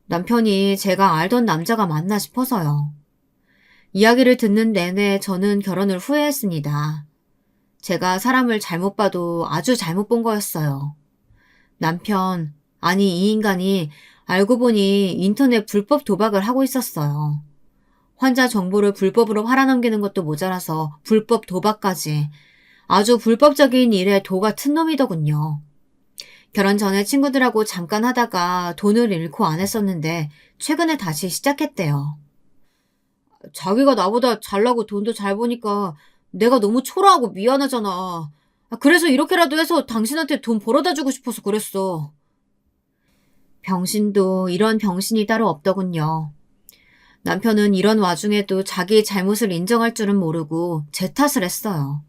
남편이 제가 알던 남자가 맞나 싶어서요. 이야기를 듣는 내내 저는 결혼을 후회했습니다. 제가 사람을 잘못 봐도 아주 잘못 본 거였어요. 남편, 아니 이 인간이 알고 보니 인터넷 불법 도박을 하고 있었어요. 환자 정보를 불법으로 팔아넘기는 것도 모자라서 불법 도박까지 아주 불법적인 일에 도 같은 놈이더군요. 결혼 전에 친구들하고 잠깐 하다가 돈을 잃고 안 했었는데 최근에 다시 시작했대요. 자기가 나보다 잘나고 돈도 잘 버니까 내가 너무 초라하고 미안하잖아. 그래서 이렇게라도 해서 당신한테 돈 벌어다 주고 싶어서 그랬어. 병신도 이런 병신이 따로 없더군요. 남편은 이런 와중에도 자기 잘못을 인정할 줄은 모르고 제 탓을 했어요.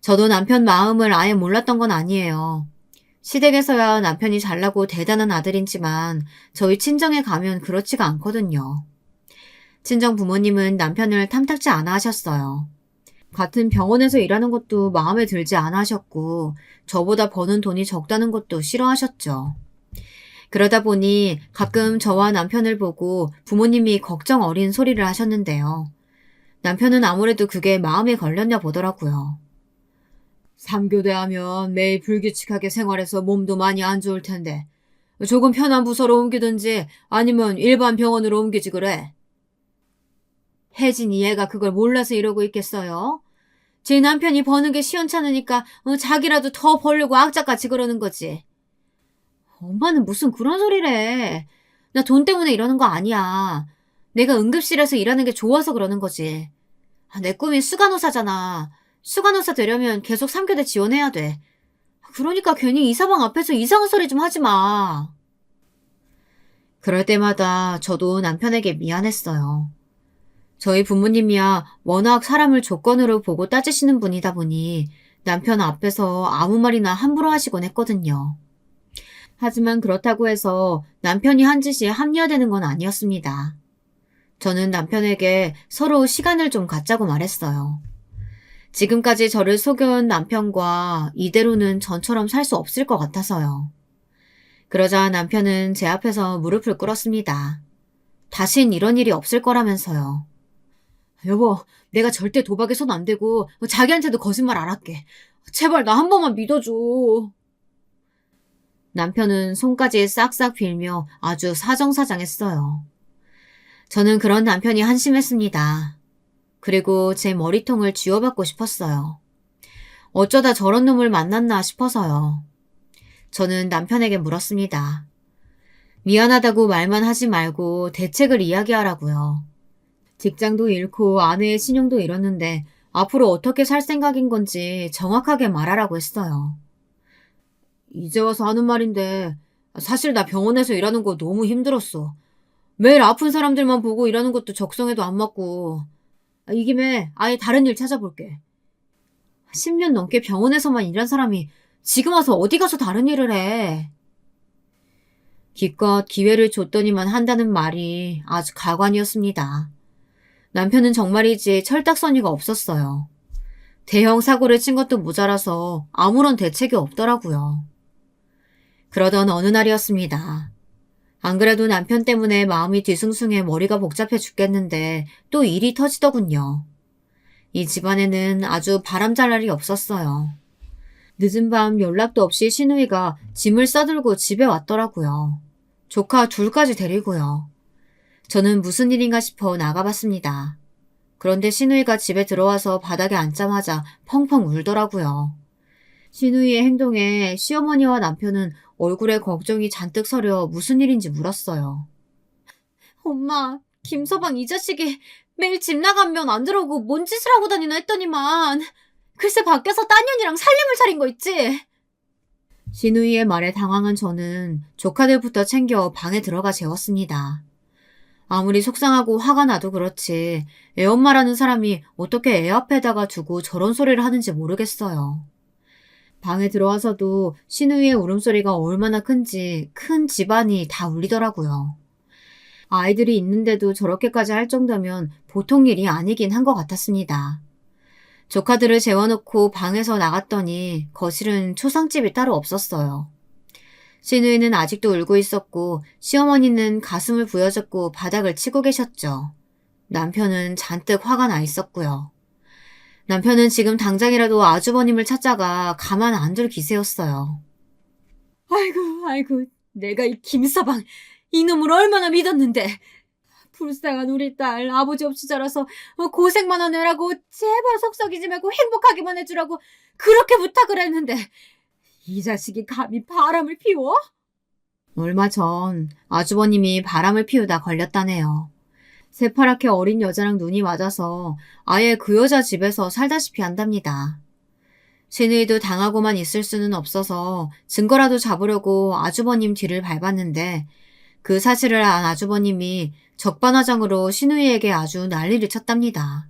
저도 남편 마음을 아예 몰랐던 건 아니에요. 시댁에서야 남편이 잘나고 대단한 아들이지만 저희 친정에 가면 그렇지가 않거든요. 친정 부모님은 남편을 탐탁지 않아 하셨어요. 같은 병원에서 일하는 것도 마음에 들지 않아 하셨고 저보다 버는 돈이 적다는 것도 싫어하셨죠. 그러다 보니 가끔 저와 남편을 보고 부모님이 걱정 어린 소리를 하셨는데요. 남편은 아무래도 그게 마음에 걸렸나 보더라고요. 3교대 하면 매일 불규칙하게 생활해서 몸도 많이 안 좋을 텐데 조금 편한 부서로 옮기든지 아니면 일반 병원으로 옮기지 그래. 혜진이 얘가 그걸 몰라서 이러고 있겠어요? 제 남편이 버는 게 시원찮으니까 자기라도 더 벌려고 악착같이 그러는 거지. 엄마는 무슨 그런 소리래. 나 돈 때문에 이러는 거 아니야. 내가 응급실에서 일하는 게 좋아서 그러는 거지. 내 꿈이 수간호사잖아. 수간호사 되려면 계속 3교대 지원해야 돼. 그러니까 괜히 이사방 앞에서 이상한 소리 좀 하지 마. 그럴 때마다 저도 남편에게 미안했어요. 저희 부모님이야 워낙 사람을 조건으로 보고 따지시는 분이다 보니 남편 앞에서 아무 말이나 함부로 하시곤 했거든요. 하지만 그렇다고 해서 남편이 한 짓이 합리화되는 건 아니었습니다. 저는 남편에게 서로 시간을 좀 갖자고 말했어요. 지금까지 저를 속여온 남편과 이대로는 전처럼 살 수 없을 것 같아서요. 그러자 남편은 제 앞에서 무릎을 꿇었습니다. 다신 이런 일이 없을 거라면서요. 여보, 내가 절대 도박에 손 안 대고 자기한테도 거짓말 안 할게. 제발 나 한 번만 믿어줘. 남편은 손까지 싹싹 빌며 아주 사정사장했어요. 저는 그런 남편이 한심했습니다. 그리고 제 머리통을 쥐어받고 싶었어요. 어쩌다 저런 놈을 만났나 싶어서요. 저는 남편에게 물었습니다. 미안하다고 말만 하지 말고 대책을 이야기하라고요. 직장도 잃고 아내의 신용도 잃었는데 앞으로 어떻게 살 생각인 건지 정확하게 말하라고 했어요. 이제 와서 하는 말인데 사실 나 병원에서 일하는 거 너무 힘들었어. 매일 아픈 사람들만 보고 일하는 것도 적성에도 안 맞고 이 김에 아예 다른 일 찾아볼게. 10년 넘게 병원에서만 일한 사람이 지금 와서 어디 가서 다른 일을 해. 기껏 기회를 줬더니만 한다는 말이 아주 가관이었습니다. 남편은 정말이지 철딱서니가 없었어요. 대형 사고를 친 것도 모자라서 아무런 대책이 없더라고요. 그러던 어느 날이었습니다. 안 그래도 남편 때문에 마음이 뒤숭숭해 머리가 복잡해 죽겠는데 또 일이 터지더군요. 이 집안에는 아주 바람잘 날이 없었어요. 늦은 밤 연락도 없이 시누이가 짐을 싸들고 집에 왔더라고요. 조카 둘까지 데리고요. 저는 무슨 일인가 싶어 나가봤습니다. 그런데 시누이가 집에 들어와서 바닥에 앉자마자 펑펑 울더라고요. 시누이의 행동에 시어머니와 남편은 얼굴에 걱정이 잔뜩 서려 무슨 일인지 물었어요. 엄마, 김서방 이 자식이 매일 집 나가면 안 들어오고 뭔 짓을 하고 다니나 했더니만 글쎄 밖에서 딴 년이랑 살림을 차린 거 있지? 신우이의 말에 당황한 저는 조카들부터 챙겨 방에 들어가 재웠습니다. 아무리 속상하고 화가 나도 그렇지 애엄마라는 사람이 어떻게 애 앞에다가 두고 저런 소리를 하는지 모르겠어요. 방에 들어와서도 신우이의 울음소리가 얼마나 큰지 큰 집안이 다 울리더라고요. 아이들이 있는데도 저렇게까지 할 정도면 보통 일이 아니긴 한 것 같았습니다. 조카들을 재워놓고 방에서 나갔더니 거실은 초상집이 따로 없었어요. 신우이는 아직도 울고 있었고 시어머니는 가슴을 부여잡고 바닥을 치고 계셨죠. 남편은 잔뜩 화가 나 있었고요. 남편은 지금 당장이라도 아주버님을 찾자가 가만 안 둘 기세였어요. 아이고, 내가 이 김서방, 이놈을 얼마나 믿었는데. 불쌍한 우리 딸, 아버지 없이 자라서 고생만 하느라고 제발 속썩이지 말고 행복하기만 해주라고 그렇게 부탁을 했는데 이 자식이 감히 바람을 피워? 얼마 전 아주버님이 바람을 피우다 걸렸다네요. 새파랗게 어린 여자랑 눈이 맞아서 아예 그 여자 집에서 살다시피 한답니다. 신우이도 당하고만 있을 수는 없어서 증거라도 잡으려고 아주버님 뒤를 밟았는데 그 사실을 안 아주버님이 적반하장으로 신우이에게 아주 난리를 쳤답니다.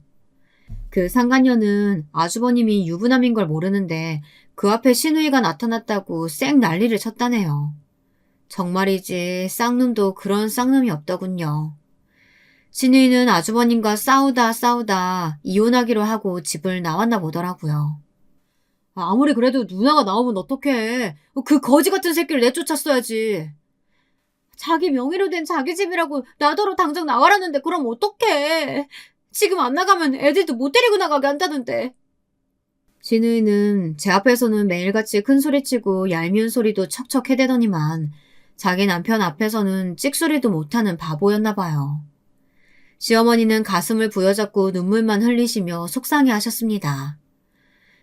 그 상간녀는 아주버님이 유부남인 걸 모르는데 그 앞에 신우이가 나타났다고 쌩 난리를 쳤다네요. 정말이지 쌍놈도 그런 쌍놈이 없더군요. 신우이는 아주버님과 싸우다 이혼하기로 하고 집을 나왔나 보더라고요. 아무리 그래도 누나가 나오면 어떡해. 그 거지 같은 새끼를 내쫓았어야지. 자기 명의로 된 자기 집이라고 나더러 당장 나가라는데 그럼 어떡해. 지금 안 나가면 애들도 못 데리고 나가게 한다는데. 신우이는 제 앞에서는 매일같이 큰 소리치고 얄미운 소리도 척척 해대더니만 자기 남편 앞에서는 찍소리도 못하는 바보였나 봐요. 시어머니는 가슴을 부여잡고 눈물만 흘리시며 속상해 하셨습니다.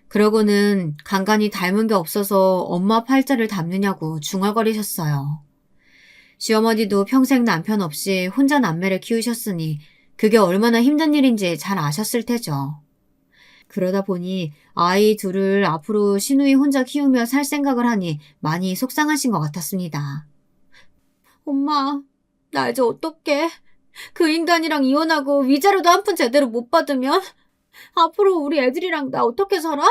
그러고는 간간히 닮은 게 없어서 엄마 팔자를 닮느냐고 중얼거리셨어요. 시어머니도 평생 남편 없이 혼자 남매를 키우셨으니 그게 얼마나 힘든 일인지 잘 아셨을 테죠. 그러다 보니 아이 둘을 앞으로 신우이 혼자 키우며 살 생각을 하니 많이 속상하신 것 같았습니다. 엄마, 나 이제 어떡해? 그 인간이랑 이혼하고 위자료도 한 푼 제대로 못 받으면 앞으로 우리 애들이랑 나 어떻게 살아?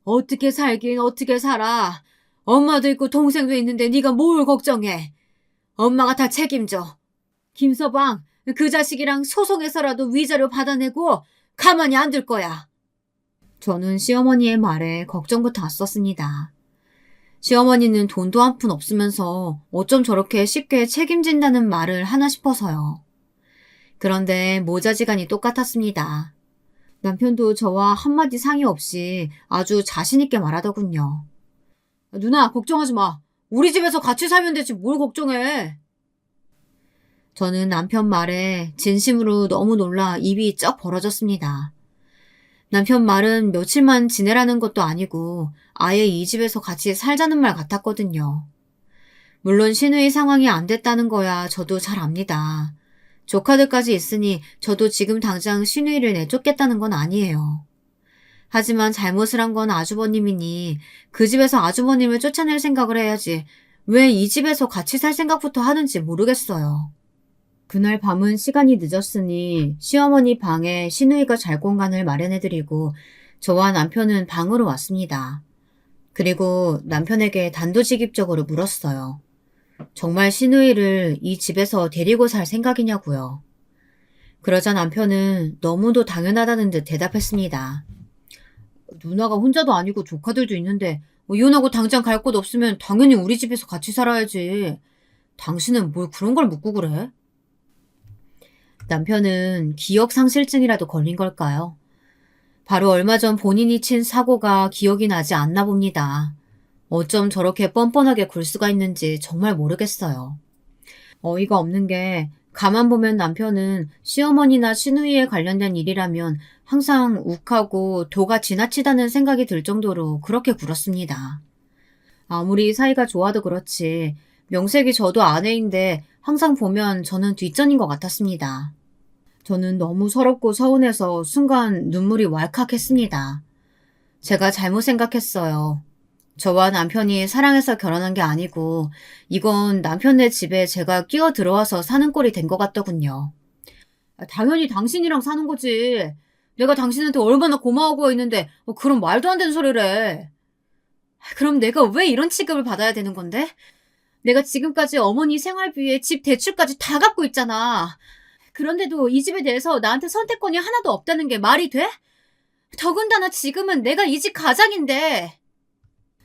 어떻게 살긴 어떻게 살아. 엄마도 있고 동생도 있는데 네가 뭘 걱정해. 엄마가 다 책임져. 김서방, 그 자식이랑 소송해서라도 위자료 받아내고 가만히 안 둘 거야. 저는 시어머니의 말에 걱정부터 왔었습니다. 시어머니는 돈도 한 푼 없으면서 어쩜 저렇게 쉽게 책임진다는 말을 하나 싶어서요. 그런데 모자지간이 똑같았습니다. 남편도 저와 한마디 상의 없이 아주 자신있게 말하더군요. 누나, 걱정하지 마. 우리 집에서 같이 살면 되지 뭘 걱정해. 저는 남편 말에 진심으로 너무 놀라 입이 쩍 벌어졌습니다. 남편 말은 며칠만 지내라는 것도 아니고 아예 이 집에서 같이 살자는 말 같았거든요. 물론 신우이 상황이 안 됐다는 거야 저도 잘 압니다. 조카들까지 있으니 저도 지금 당장 신우이를 내쫓겠다는 건 아니에요. 하지만 잘못을 한 건 아주버님이니 그 집에서 아주버님을 쫓아낼 생각을 해야지 왜 이 집에서 같이 살 생각부터 하는지 모르겠어요. 그날 밤은 시간이 늦었으니 시어머니 방에 신우이가 잘 공간을 마련해드리고 저와 남편은 방으로 왔습니다. 그리고 남편에게 단도직입적으로 물었어요. 정말 신우이를 이 집에서 데리고 살 생각이냐고요. 그러자 남편은 너무도 당연하다는 듯 대답했습니다. 누나가 혼자도 아니고 조카들도 있는데 이혼하고 당장 갈 곳 없으면 당연히 우리 집에서 같이 살아야지. 당신은 뭘 그런 걸 묻고 그래? 남편은 기억상실증이라도 걸린 걸까요? 바로 얼마 전 본인이 친 사고가 기억이 나지 않나 봅니다. 어쩜 저렇게 뻔뻔하게 굴 수가 있는지 정말 모르겠어요. 어이가 없는 게 가만 보면 남편은 시어머니나 시누이에 관련된 일이라면 항상 욱하고 도가 지나치다는 생각이 들 정도로 그렇게 굴었습니다. 아무리 사이가 좋아도 그렇지 명색이 저도 아내인데 항상 보면 저는 뒷전인 것 같았습니다. 저는 너무 서럽고 서운해서 순간 눈물이 왈칵했습니다. 제가 잘못 생각했어요. 저와 남편이 사랑해서 결혼한 게 아니고 이건 남편네 집에 제가 끼어 들어와서 사는 꼴이 된 것 같더군요. 당연히 당신이랑 사는 거지. 내가 당신한테 얼마나 고마워하고 있는데 그런 말도 안 되는 소리를 해. 그럼 내가 왜 이런 취급을 받아야 되는 건데? 내가 지금까지 어머니 생활비에 집 대출까지 다 갚고 있잖아. 그런데도 이 집에 대해서 나한테 선택권이 하나도 없다는 게 말이 돼? 더군다나 지금은 내가 이 집 가장인데.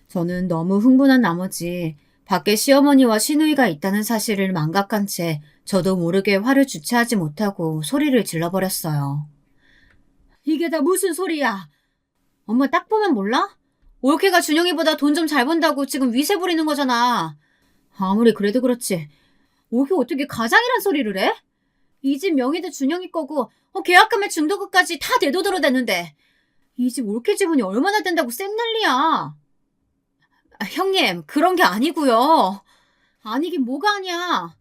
저는 너무 흥분한 나머지 밖에 시어머니와 시누이가 있다는 사실을 망각한 채 저도 모르게 화를 주체하지 못하고 소리를 질러버렸어요. 이게 다 무슨 소리야? 엄마 딱 보면 몰라? 올케가 준영이보다 돈 좀 잘 번다고 지금 위세 부리는 거잖아. 아무리 그래도 그렇지. 올케 어떻게 가장이란 소리를 해? 이 집 명의도 준영이 거고 계약금에 중도금까지 다 내 돈으로 냈는데 이 집 올케 지분이 얼마나 된다고 쌩난리야. 형님 그런 게 아니고요. 아니긴 뭐가 아니야.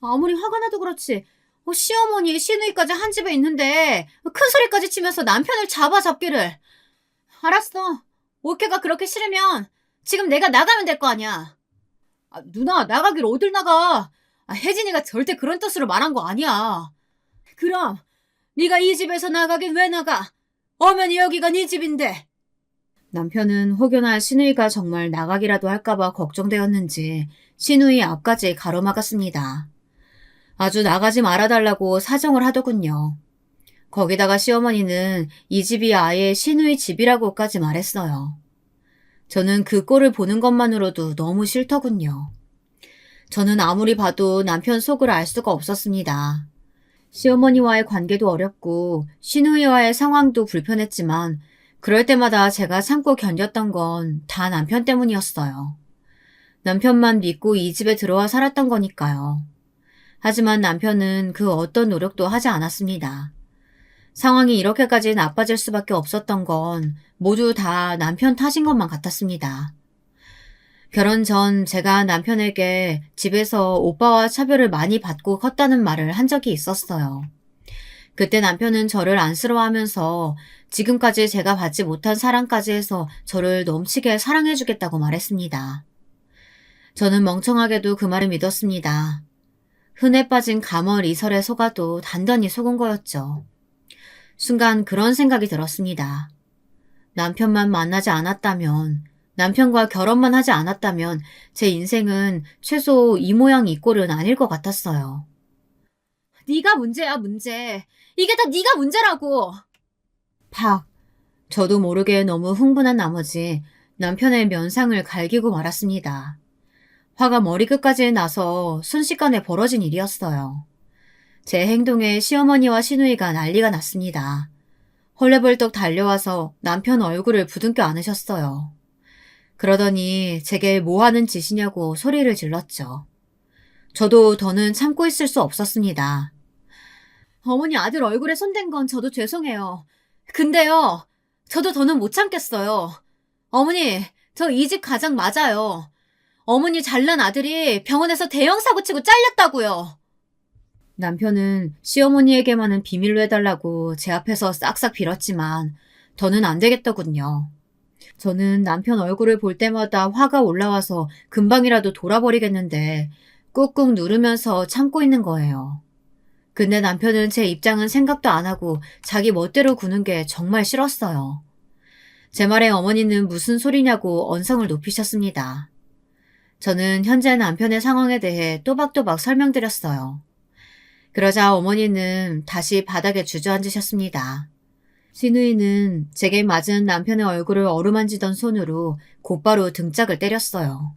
아무리 화가 나도 그렇지. 시어머니 시누이까지 한 집에 있는데 큰 소리까지 치면서 남편을 잡기를. 알았어. 올케가 그렇게 싫으면 지금 내가 나가면 될 거 아니야. 누나 나가길 어딜 나가. 혜진이가 절대 그런 뜻으로 말한 거 아니야. 그럼 네가 이 집에서 나가긴 왜 나가? 어머니 여기가 네 집인데. 남편은 혹여나 시누이가 정말 나가기라도 할까봐 걱정되었는지 시누이 앞까지 가로막았습니다. 아주 나가지 말아달라고 사정을 하더군요. 거기다가 시어머니는 이 집이 아예 시누이 집이라고까지 말했어요. 저는 그 꼴을 보는 것만으로도 너무 싫더군요. 저는 아무리 봐도 남편 속을 알 수가 없었습니다. 시어머니와의 관계도 어렵고 시누이와의 상황도 불편했지만 그럴 때마다 제가 참고 견뎠던 건 다 남편 때문이었어요. 남편만 믿고 이 집에 들어와 살았던 거니까요. 하지만 남편은 그 어떤 노력도 하지 않았습니다. 상황이 이렇게까지 나빠질 수밖에 없었던 건 모두 다 남편 탓인 것만 같았습니다. 결혼 전 제가 남편에게 집에서 오빠와 차별을 많이 받고 컸다는 말을 한 적이 있었어요. 그때 남편은 저를 안쓰러워하면서 지금까지 제가 받지 못한 사랑까지 해서 저를 넘치게 사랑해주겠다고 말했습니다. 저는 멍청하게도 그 말을 믿었습니다. 흔해 빠진 가멀 이설에 속아도 단단히 속은 거였죠. 순간 그런 생각이 들었습니다. 남편만 만나지 않았다면, 남편과 결혼만 하지 않았다면 제 인생은 최소 이 모양 이 꼴은 아닐 것 같았어요. 네가 문제야 문제. 이게 다 네가 문제라고. 팍. 저도 모르게 너무 흥분한 나머지 남편의 면상을 갈기고 말았습니다. 화가 머리끝까지 나서 순식간에 벌어진 일이었어요. 제 행동에 시어머니와 시누이가 난리가 났습니다. 헐레벌떡 달려와서 남편 얼굴을 부둥켜 안으셨어요. 그러더니 제게 뭐 하는 짓이냐고 소리를 질렀죠. 저도 더는 참고 있을 수 없었습니다. 어머니 아들 얼굴에 손댄 건 저도 죄송해요. 근데요, 저도 더는 못 참겠어요. 어머니, 저 이 집 가장 맞아요. 어머니 잘난 아들이 병원에서 대형 사고 치고 잘렸다고요. 남편은 시어머니에게만은 비밀로 해달라고 제 앞에서 싹싹 빌었지만 더는 안 되겠더군요. 저는 남편 얼굴을 볼 때마다 화가 올라와서 금방이라도 돌아버리겠는데 꾹꾹 누르면서 참고 있는 거예요. 근데 남편은 제 입장은 생각도 안 하고 자기 멋대로 구는 게 정말 싫었어요. 제 말에 어머니는 무슨 소리냐고 언성을 높이셨습니다. 저는 현재 남편의 상황에 대해 또박또박 설명드렸어요. 그러자 어머니는 다시 바닥에 주저앉으셨습니다. 시누이는 제게 맞은 남편의 얼굴을 어루만지던 손으로 곧바로 등짝을 때렸어요.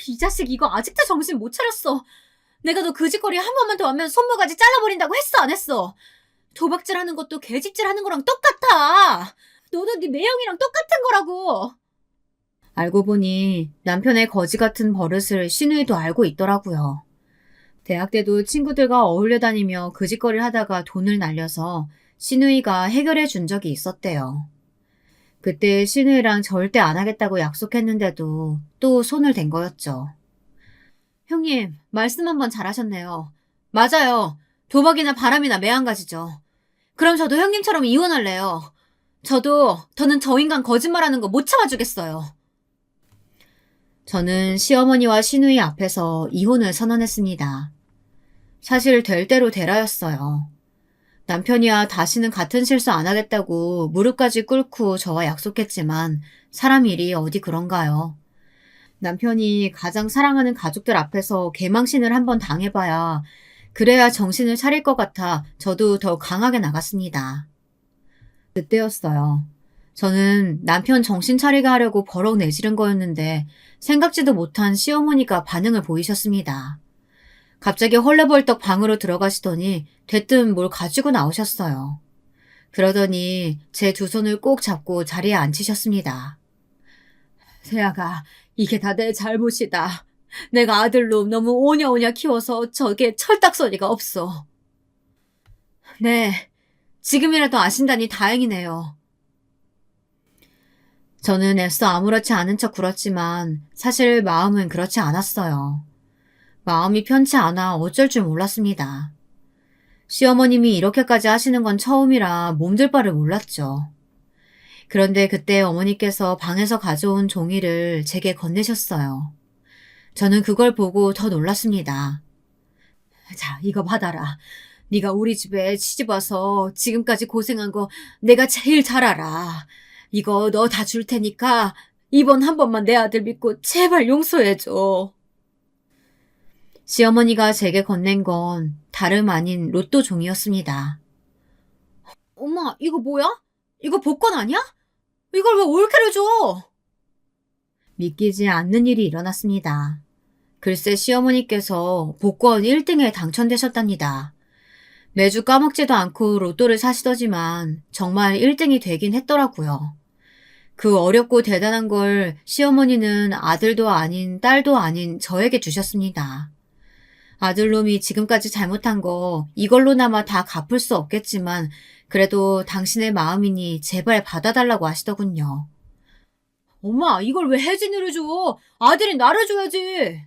이 자식 이거 아직도 정신 못 차렸어. 내가 너 그 짓거리 한 번만 더 하면 손모가지 잘라버린다고 했어 안 했어? 도박질하는 것도 개집질하는 거랑 똑같아. 너도 네 매형이랑 똑같은 거라고. 알고 보니 남편의 거지 같은 버릇을 시누이도 알고 있더라고요. 대학 때도 친구들과 어울려 다니며 그 짓거리를 하다가 돈을 날려서 시누이가 해결해 준 적이 있었대요. 그때 시누이랑 절대 안 하겠다고 약속했는데도 또 손을 댄 거였죠. 형님, 말씀 한번 잘하셨네요. 맞아요. 도박이나 바람이나 매한가지죠. 그럼 저도 형님처럼 이혼할래요. 저는 저 인간 거짓말하는 거 못 참아주겠어요. 저는 시어머니와 시누이 앞에서 이혼을 선언했습니다. 사실 될 대로 되라였어요. 남편이야 다시는 같은 실수 안 하겠다고 무릎까지 꿇고 저와 약속했지만 사람 일이 어디 그런가요? 남편이 가장 사랑하는 가족들 앞에서 개망신을 한번 당해봐야 그래야 정신을 차릴 것 같아 저도 더 강하게 나갔습니다. 그때였어요. 저는 남편 정신 차리게 하려고 버럭 내지른 거였는데 생각지도 못한 시어머니가 반응을 보이셨습니다. 갑자기 헐레벌떡 방으로 들어가시더니 대뜸 뭘 가지고 나오셨어요. 그러더니 제 두 손을 꼭 잡고 자리에 앉히셨습니다. 세아가, 이게 다 내 잘못이다. 내가 아들로 너무 오냐오냐 키워서 저게 철딱서니가 없어. 네, 지금이라도 아신다니 다행이네요. 저는 애써 아무렇지 않은 척 굴었지만 사실 마음은 그렇지 않았어요. 마음이 편치 않아 어쩔 줄 몰랐습니다. 시어머님이 이렇게까지 하시는 건 처음이라 몸둘 바를 몰랐죠. 그런데 그때 어머니께서 방에서 가져온 종이를 제게 건네셨어요. 저는 그걸 보고 더 놀랐습니다. 자, 이거 받아라. 네가 우리 집에 시집 와서 지금까지 고생한 거 내가 제일 잘 알아. 이거 너 다 줄 테니까 이번 한 번만 내 아들 믿고 제발 용서해줘. 시어머니가 제게 건넨 건 다름 아닌 로또 종이었습니다. 엄마, 이거 뭐야? 이거 복권 아니야? 이걸 왜 올케로 줘? 믿기지 않는 일이 일어났습니다. 글쎄 시어머니께서 복권 1등에 당첨되셨답니다. 매주 까먹지도 않고 로또를 사시더지만 정말 1등이 되긴 했더라고요. 그 어렵고 대단한 걸 시어머니는 아들도 아닌 딸도 아닌 저에게 주셨습니다. 아들놈이 지금까지 잘못한 거 이걸로나마 다 갚을 수 없겠지만 그래도 당신의 마음이니 제발 받아달라고 하시더군요. 엄마, 이걸 왜 혜진이를 줘? 아들이 나를 줘야지.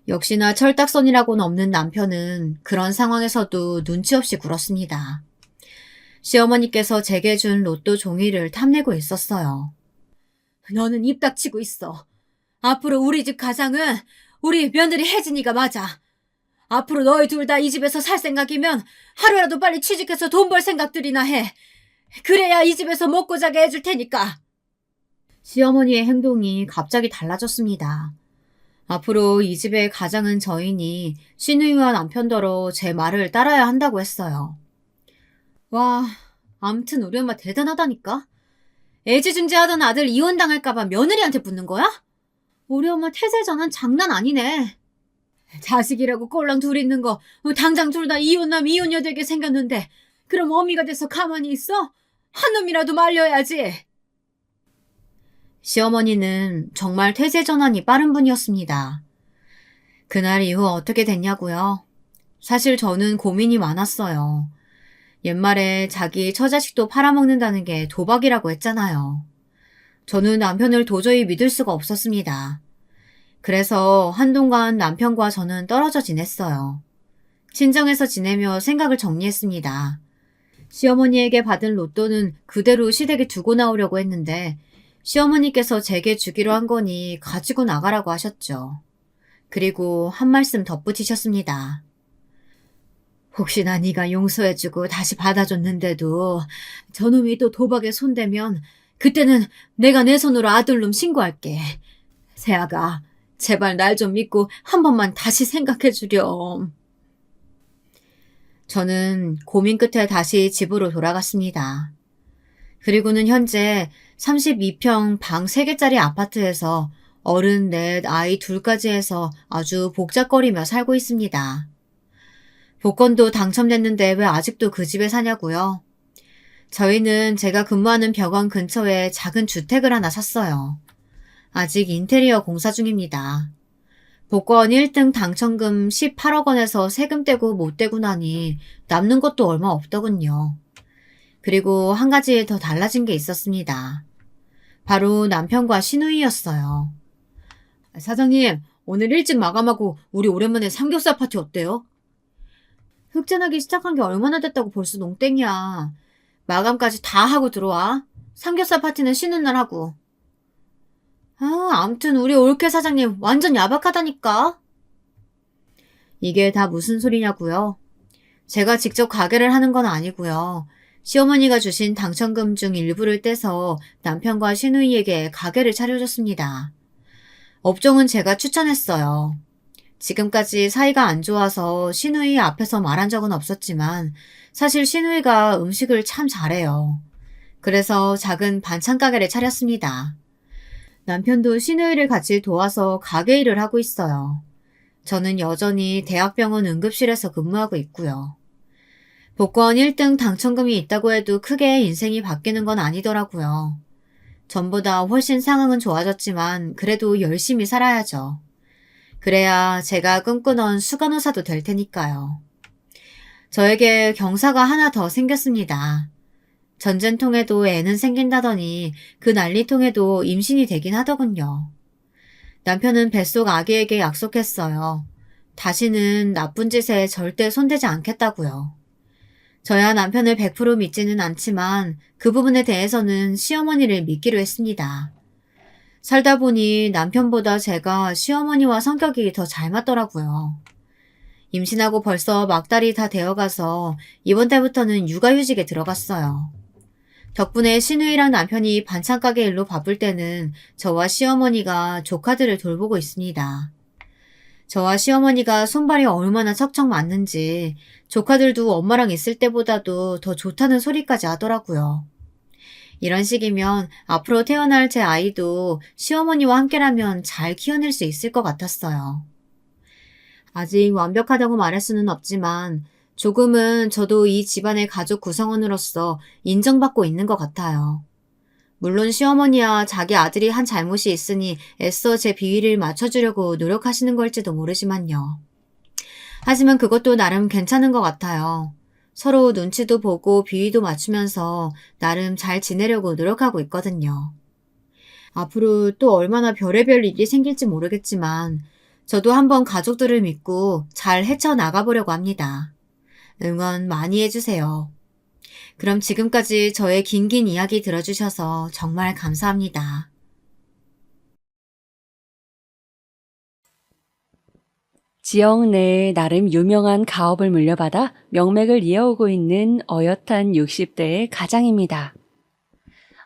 역시나 철딱선이라고는 없는 남편은 그런 상황에서도 눈치 없이 굴었습니다. 시어머니께서 제게 준 로또 종이를 탐내고 있었어요. 너는 입 닥치고 있어. 앞으로 우리 집 가장은 우리 며느리 혜진이가 맞아. 앞으로 너희 둘 다 이 집에서 살 생각이면 하루라도 빨리 취직해서 돈 벌 생각들이나 해. 그래야 이 집에서 먹고 자게 해줄 테니까. 시어머니의 행동이 갑자기 달라졌습니다. 앞으로 이 집의 가장은 저이니 시누이와 남편더러 제 말을 따라야 한다고 했어요. 와, 암튼 우리 엄마 대단하다니까? 애지중지하던 아들 이혼당할까봐 며느리한테 붙는 거야? 우리 엄마 태세 전환 장난 아니네. 자식이라고 꼴랑 둘 있는 거 당장 둘 다 이혼남 이혼녀 되게 생겼는데 그럼 어미가 돼서 가만히 있어? 한 놈이라도 말려야지. 시어머니는 정말 태세 전환이 빠른 분이었습니다. 그날 이후 어떻게 됐냐고요? 사실 저는 고민이 많았어요. 옛말에 자기 처자식도 팔아먹는다는 게 도박이라고 했잖아요. 저는 남편을 도저히 믿을 수가 없었습니다. 그래서 한동안 남편과 저는 떨어져 지냈어요. 친정에서 지내며 생각을 정리했습니다. 시어머니에게 받은 로또는 그대로 시댁에 두고 나오려고 했는데 시어머니께서 제게 주기로 한 거니 가지고 나가라고 하셨죠. 그리고 한 말씀 덧붙이셨습니다. 혹시나 네가 용서해주고 다시 받아줬는데도 저놈이 또 도박에 손대면 그때는 내가 내 손으로 아들놈 신고할게. 세아가 제발 날 좀 믿고 한 번만 다시 생각해주렴. 저는 고민 끝에 다시 집으로 돌아갔습니다. 그리고는 현재 32평 방 3개짜리 아파트에서 어른 넷, 아이 둘까지 해서 아주 복잡거리며 살고 있습니다. 복권도 당첨됐는데 왜 아직도 그 집에 사냐고요? 저희는 제가 근무하는 병원 근처에 작은 주택을 하나 샀어요. 아직 인테리어 공사 중입니다. 복권 1등 당첨금 18억 원에서 세금 떼고 못 떼고 나니 남는 것도 얼마 없더군요. 그리고 한 가지 더 달라진 게 있었습니다. 바로 남편과 시누이였어요. 사장님, 오늘 일찍 마감하고 우리 오랜만에 삼겹살 파티 어때요? 흑전하기 시작한 게 얼마나 됐다고 벌써 농땡이야. 마감까지 다 하고 들어와. 삼겹살 파티는 쉬는 날 하고. 암튼 우리 올케 사장님 완전 야박하다니까. 이게 다 무슨 소리냐고요? 제가 직접 가게를 하는 건 아니고요. 시어머니가 주신 당첨금 중 일부를 떼서 남편과 시누이에게 가게를 차려줬습니다. 업종은 제가 추천했어요. 지금까지 사이가 안 좋아서 시누이 앞에서 말한 적은 없었지만 사실 시누이가 음식을 참 잘해요. 그래서 작은 반찬 가게를 차렸습니다. 남편도 시누이를 같이 도와서 가게 일을 하고 있어요. 저는 여전히 대학병원 응급실에서 근무하고 있고요. 복권 1등 당첨금이 있다고 해도 크게 인생이 바뀌는 건 아니더라고요. 전보다 훨씬 상황은 좋아졌지만 그래도 열심히 살아야죠. 그래야 제가 꿈꾸던 수간호사도 될 테니까요. 저에게 경사가 하나 더 생겼습니다. 전쟁통에도 애는 생긴다더니 그 난리통에도 임신이 되긴 하더군요. 남편은 뱃속 아기에게 약속했어요. 다시는 나쁜 짓에 절대 손대지 않겠다고요. 저야 남편을 100% 믿지는 않지만 그 부분에 대해서는 시어머니를 믿기로 했습니다. 살다 보니 남편보다 제가 시어머니와 성격이 더 잘 맞더라고요. 임신하고 벌써 막달이 다 되어가서 이번 달부터는 육아휴직에 들어갔어요. 덕분에 시누이랑 남편이 반찬 가게 일로 바쁠 때는 저와 시어머니가 조카들을 돌보고 있습니다. 저와 시어머니가 손발이 얼마나 척척 맞는지 조카들도 엄마랑 있을 때보다도 더 좋다는 소리까지 하더라고요. 이런 식이면 앞으로 태어날 제 아이도 시어머니와 함께라면 잘 키워낼 수 있을 것 같았어요. 아직 완벽하다고 말할 수는 없지만 조금은 저도 이 집안의 가족 구성원으로서 인정받고 있는 것 같아요. 물론 시어머니야 자기 아들이 한 잘못이 있으니 애써 제 비위를 맞춰주려고 노력하시는 걸지도 모르지만요. 하지만 그것도 나름 괜찮은 것 같아요. 서로 눈치도 보고 비위도 맞추면서 나름 잘 지내려고 노력하고 있거든요. 앞으로 또 얼마나 별의별 일이 생길지 모르겠지만 저도 한번 가족들을 믿고 잘 헤쳐나가보려고 합니다. 응원 많이 해주세요. 그럼 지금까지 저의 긴긴 이야기 들어주셔서 정말 감사합니다. 지역 내에 나름 유명한 가업을 물려받아 명맥을 이어오고 있는 어엿한 60대의 가장입니다.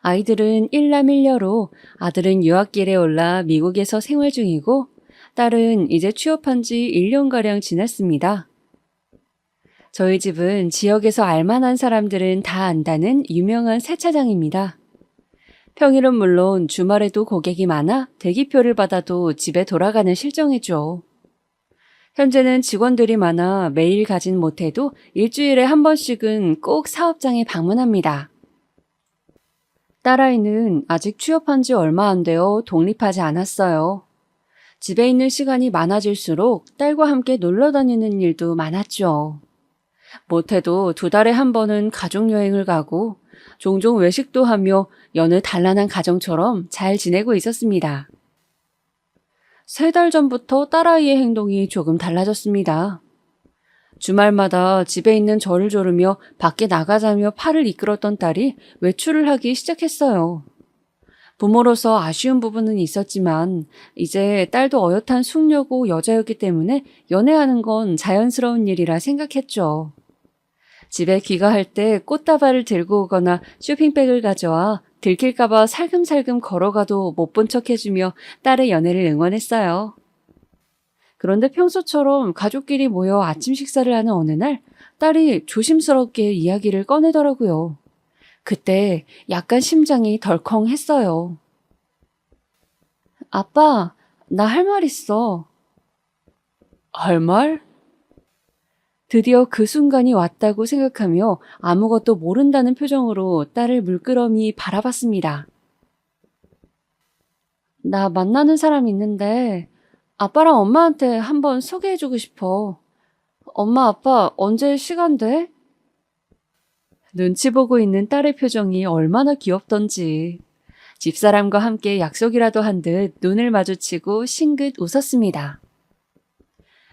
아이들은 일남일녀로 아들은 유학길에 올라 미국에서 생활 중이고 딸은 이제 취업한 지 1년가량 지났습니다. 저희 집은 지역에서 알만한 사람들은 다 안다는 유명한 세차장입니다. 평일은 물론 주말에도 고객이 많아 대기표를 받아도 집에 돌아가는 실정이죠. 현재는 직원들이 많아 매일 가진 못해도 일주일에 한 번씩은 꼭 사업장에 방문합니다. 딸아이는 아직 취업한 지 얼마 안 되어 독립하지 않았어요. 집에 있는 시간이 많아질수록 딸과 함께 놀러 다니는 일도 많았죠. 못해도 2달에 한 번은 가족여행을 가고 종종 외식도 하며 여느 단란한 가정처럼 잘 지내고 있었습니다. 3달 전부터 딸아이의 행동이 조금 달라졌습니다. 주말마다 집에 있는 저를 조르며 밖에 나가자며 팔을 이끌었던 딸이 외출을 하기 시작했어요. 부모로서 아쉬운 부분은 있었지만 이제 딸도 어엿한 숙녀고 여자였기 때문에 연애하는 건 자연스러운 일이라 생각했죠. 집에 귀가할 때 꽃다발을 들고 오거나 쇼핑백을 가져와 들킬까봐 살금살금 걸어가도 못 본 척 해주며 딸의 연애를 응원했어요. 그런데 평소처럼 가족끼리 모여 아침 식사를 하는 어느 날 딸이 조심스럽게 이야기를 꺼내더라고요. 그때 약간 심장이 덜컹했어요. 아빠, 나 할 말 있어. 할 말? 드디어 그 순간이 왔다고 생각하며 아무것도 모른다는 표정으로 딸을 물끄러미 바라봤습니다. 나 만나는 사람 있는데 아빠랑 엄마한테 한번 소개해주고 싶어. 엄마, 아빠 언제 시간 돼? 눈치 보고 있는 딸의 표정이 얼마나 귀엽던지. 집사람과 함께 약속이라도 한 듯 눈을 마주치고 싱긋 웃었습니다.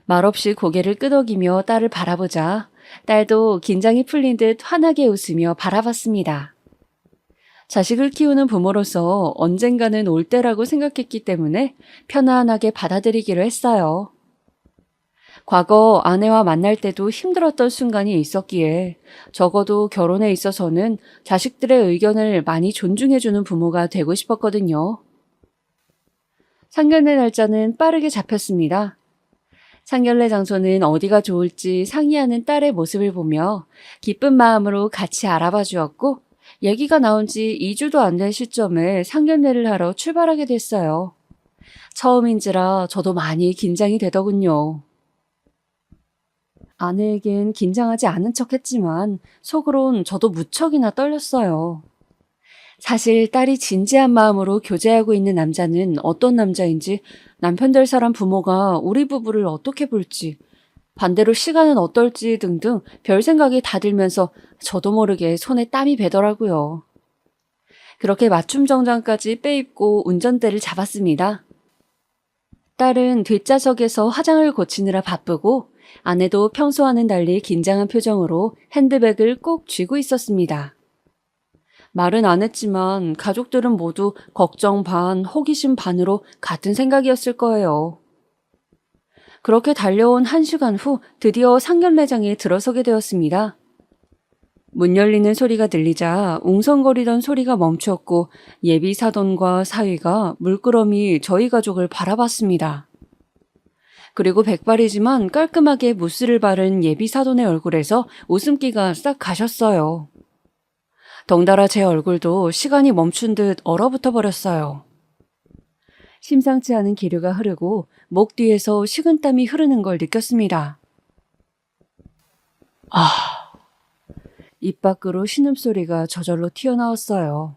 말없이 고개를 끄덕이며 딸을 바라보자 딸도 긴장이 풀린 듯 환하게 웃으며 바라봤습니다. 자식을 키우는 부모로서 언젠가는 올 때라고 생각했기 때문에 편안하게 받아들이기로 했어요. 과거 아내와 만날 때도 힘들었던 순간이 있었기에 적어도 결혼에 있어서는 자식들의 의견을 많이 존중해주는 부모가 되고 싶었거든요. 상견례 날짜는 빠르게 잡혔습니다. 상견례 장소는 어디가 좋을지 상의하는 딸의 모습을 보며 기쁜 마음으로 같이 알아봐 주었고, 얘기가 나온 지 2주도 안 된 시점에 상견례를 하러 출발하게 됐어요. 처음인지라 저도 많이 긴장이 되더군요. 아내에겐 긴장하지 않은 척 했지만 속으론 저도 무척이나 떨렸어요. 사실 딸이 진지한 마음으로 교제하고 있는 남자는 어떤 남자인지, 남편 될 사람 부모가 우리 부부를 어떻게 볼지, 반대로 시간은 어떨지 등등 별 생각이 다 들면서 저도 모르게 손에 땀이 배더라고요. 그렇게 맞춤 정장까지 빼입고 운전대를 잡았습니다. 딸은 뒷좌석에서 화장을 고치느라 바쁘고, 아내도 평소와는 달리 긴장한 표정으로 핸드백을 꼭 쥐고 있었습니다. 말은 안 했지만 가족들은 모두 걱정 반, 호기심 반으로 같은 생각이었을 거예요. 그렇게 달려온 1시간 후 드디어 상견례장에 들어서게 되었습니다. 문 열리는 소리가 들리자 웅성거리던 소리가 멈췄고 예비 사돈과 사위가 물끄러미 저희 가족을 바라봤습니다. 그리고 백발이지만 깔끔하게 무스를 바른 예비 사돈의 얼굴에서 웃음기가 싹 가셨어요. 덩달아 제 얼굴도 시간이 멈춘 듯 얼어붙어 버렸어요. 심상치 않은 기류가 흐르고 목 뒤에서 식은땀이 흐르는 걸 느꼈습니다. 입 밖으로 신음소리가 저절로 튀어나왔어요.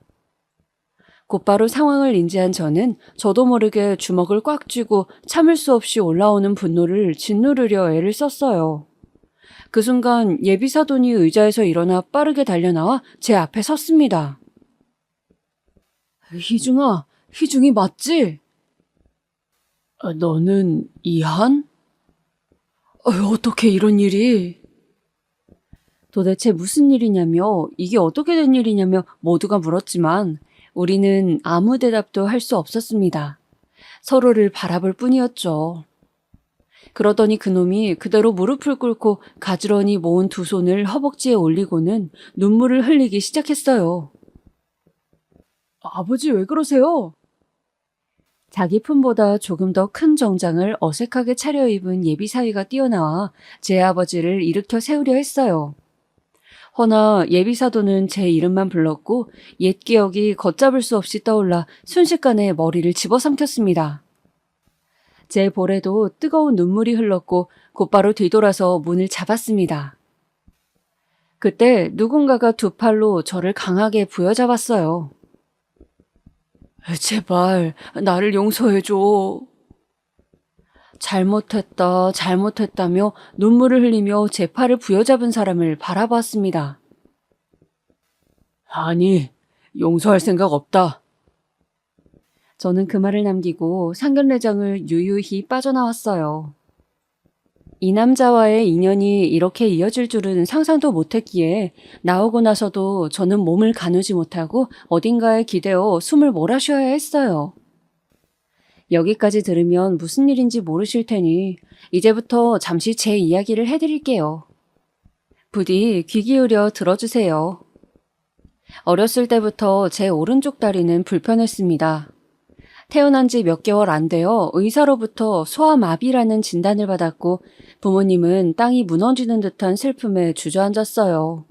곧바로 상황을 인지한 저는 저도 모르게 주먹을 꽉 쥐고 참을 수 없이 올라오는 분노를 짓누르려 애를 썼어요. 그 순간 예비 사돈이 의자에서 일어나 빠르게 달려나와 제 앞에 섰습니다. 희중아, 희중이 맞지? 너는 이한? 어떻게 이런 일이? 도대체 무슨 일이냐며, 이게 어떻게 된 일이냐며 모두가 물었지만 우리는 아무 대답도 할 수 없었습니다. 서로를 바라볼 뿐이었죠. 그러더니 그놈이 그대로 무릎을 꿇고 가지런히 모은 두 손을 허벅지에 올리고는 눈물을 흘리기 시작했어요. 아버지 왜 그러세요? 자기 품보다 조금 더 큰 정장을 어색하게 차려입은 예비 사위가 뛰어나와 제 아버지를 일으켜 세우려 했어요. 허나 예비 사도는 제 이름만 불렀고 옛 기억이 걷잡을 수 없이 떠올라 순식간에 머리를 집어삼켰습니다. 제 볼에도 뜨거운 눈물이 흘렀고 곧바로 뒤돌아서 문을 잡았습니다. 그때 누군가가 두 팔로 저를 강하게 부여잡았어요. 제발 나를 용서해줘. 잘못했다며 눈물을 흘리며 제 팔을 부여잡은 사람을 바라봤습니다. 아니, 용서할 생각 없다. 저는 그 말을 남기고 상견례장을 유유히 빠져나왔어요. 이 남자와의 인연이 이렇게 이어질 줄은 상상도 못했기에 나오고 나서도 저는 몸을 가누지 못하고 어딘가에 기대어 숨을 몰아쉬어야 했어요. 여기까지 들으면 무슨 일인지 모르실 테니 이제부터 잠시 제 이야기를 해드릴게요. 부디 귀 기울여 들어주세요. 어렸을 때부터 제 오른쪽 다리는 불편했습니다. 태어난 지 몇 개월 안 되어 의사로부터 소아마비라는 진단을 받았고 부모님은 땅이 무너지는 듯한 슬픔에 주저앉았어요.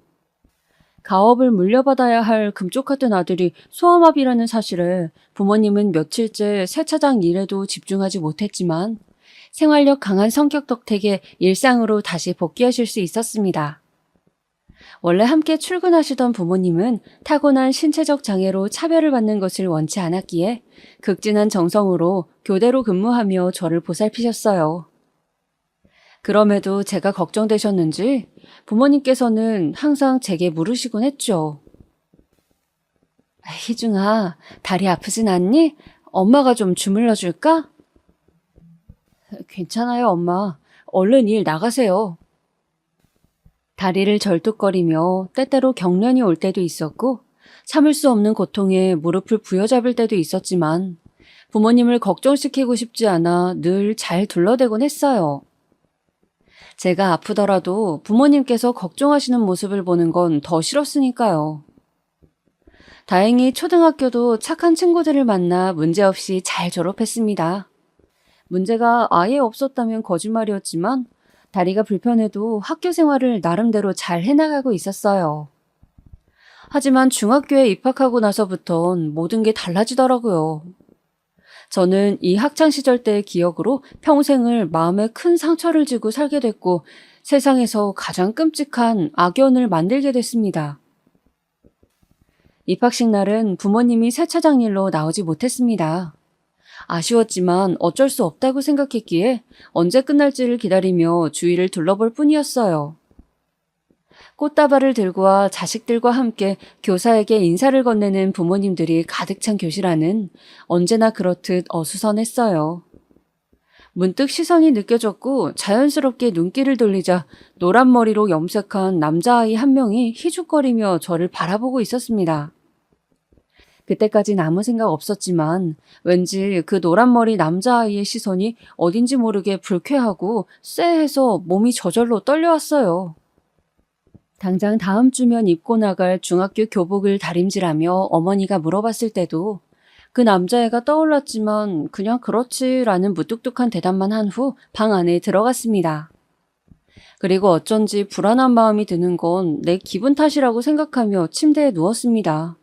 가업을 물려받아야 할 금쪽 같은 아들이 소아마비라는 사실에 부모님은 며칠째 세차장 일에도 집중하지 못했지만 생활력 강한 성격 덕택에 일상으로 다시 복귀하실 수 있었습니다. 원래 함께 출근하시던 부모님은 타고난 신체적 장애로 차별을 받는 것을 원치 않았기에 극진한 정성으로 교대로 근무하며 저를 보살피셨어요. 그럼에도 제가 걱정되셨는지 부모님께서는 항상 제게 물으시곤 했죠. 희중아, 다리 아프진 않니? 엄마가 좀 주물러 줄까? 괜찮아요, 엄마. 얼른 일 나가세요. 다리를 절뚝거리며 때때로 경련이 올 때도 있었고 참을 수 없는 고통에 무릎을 부여잡을 때도 있었지만 부모님을 걱정시키고 싶지 않아 늘 잘 둘러대곤 했어요. 제가 아프더라도 부모님께서 걱정하시는 모습을 보는 건 더 싫었으니까요. 다행히 초등학교도 착한 친구들을 만나 문제없이 잘 졸업했습니다. 문제가 아예 없었다면 거짓말이었지만 다리가 불편해도 학교 생활을 나름대로 잘 해나가고 있었어요. 하지만 중학교에 입학하고 나서부턴 모든 게 달라지더라고요. 저는 이 학창시절 때의 기억으로 평생을 마음에 큰 상처를 지고 살게 됐고 세상에서 가장 끔찍한 악연을 만들게 됐습니다. 입학식 날은 부모님이 세차장 일로 나오지 못했습니다. 아쉬웠지만 어쩔 수 없다고 생각했기에 언제 끝날지를 기다리며 주위를 둘러볼 뿐이었어요. 꽃다발을 들고 와 자식들과 함께 교사에게 인사를 건네는 부모님들이 가득 찬 교실 안은 언제나 그렇듯 어수선했어요. 문득 시선이 느껴졌고 자연스럽게 눈길을 돌리자 노란 머리로 염색한 남자아이 한 명이 희죽거리며 저를 바라보고 있었습니다. 그때까진 아무 생각 없었지만 왠지 그 노란머리 남자아이의 시선이 어딘지 모르게 불쾌하고 쎄해서 몸이 저절로 떨려왔어요. 당장 다음 주면 입고 나갈 중학교 교복을 다림질하며 어머니가 물어봤을 때도 그 남자애가 떠올랐지만 그냥 그렇지라는 무뚝뚝한 대답만 한 후 방 안에 들어갔습니다. 그리고 어쩐지 불안한 마음이 드는 건 내 기분 탓이라고 생각하며 침대에 누웠습니다.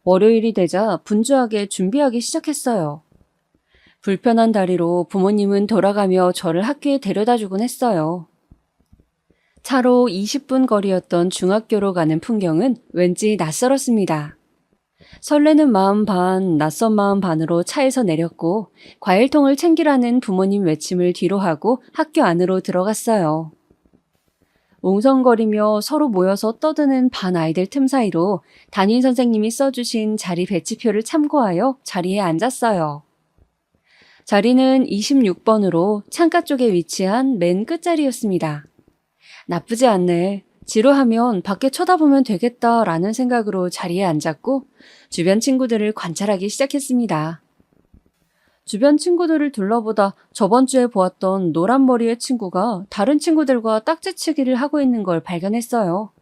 월요일이 되자 분주하게 준비하기 시작했어요. 불편한 다리로 부모님은 돌아가며 저를 학교에 데려다 주곤 했어요. 차로 20분 거리였던 중학교로 가는 풍경은 왠지 낯설었습니다. 설레는 마음 반, 낯선 마음 반으로 차에서 내렸고 과일통을 챙기라는 부모님 외침을 뒤로 하고 학교 안으로 들어갔어요. 웅성거리며 서로 모여서 떠드는 반 아이들 틈 사이로 담임 선생님이 써주신 자리 배치표를 참고하여 자리에 앉았어요. 자리는 26번으로 창가 쪽에 위치한 맨 끝자리였습니다. 나쁘지 않네. 지루하면 밖에 쳐다보면 되겠다라는 생각으로 자리에 앉았고 주변 친구들을 관찰하기 시작했습니다. 주변 친구들을 둘러보다 저번 주에 보았던 노란 머리의 친구가 다른 친구들과 딱지치기를 하고 있는 걸 발견했어요.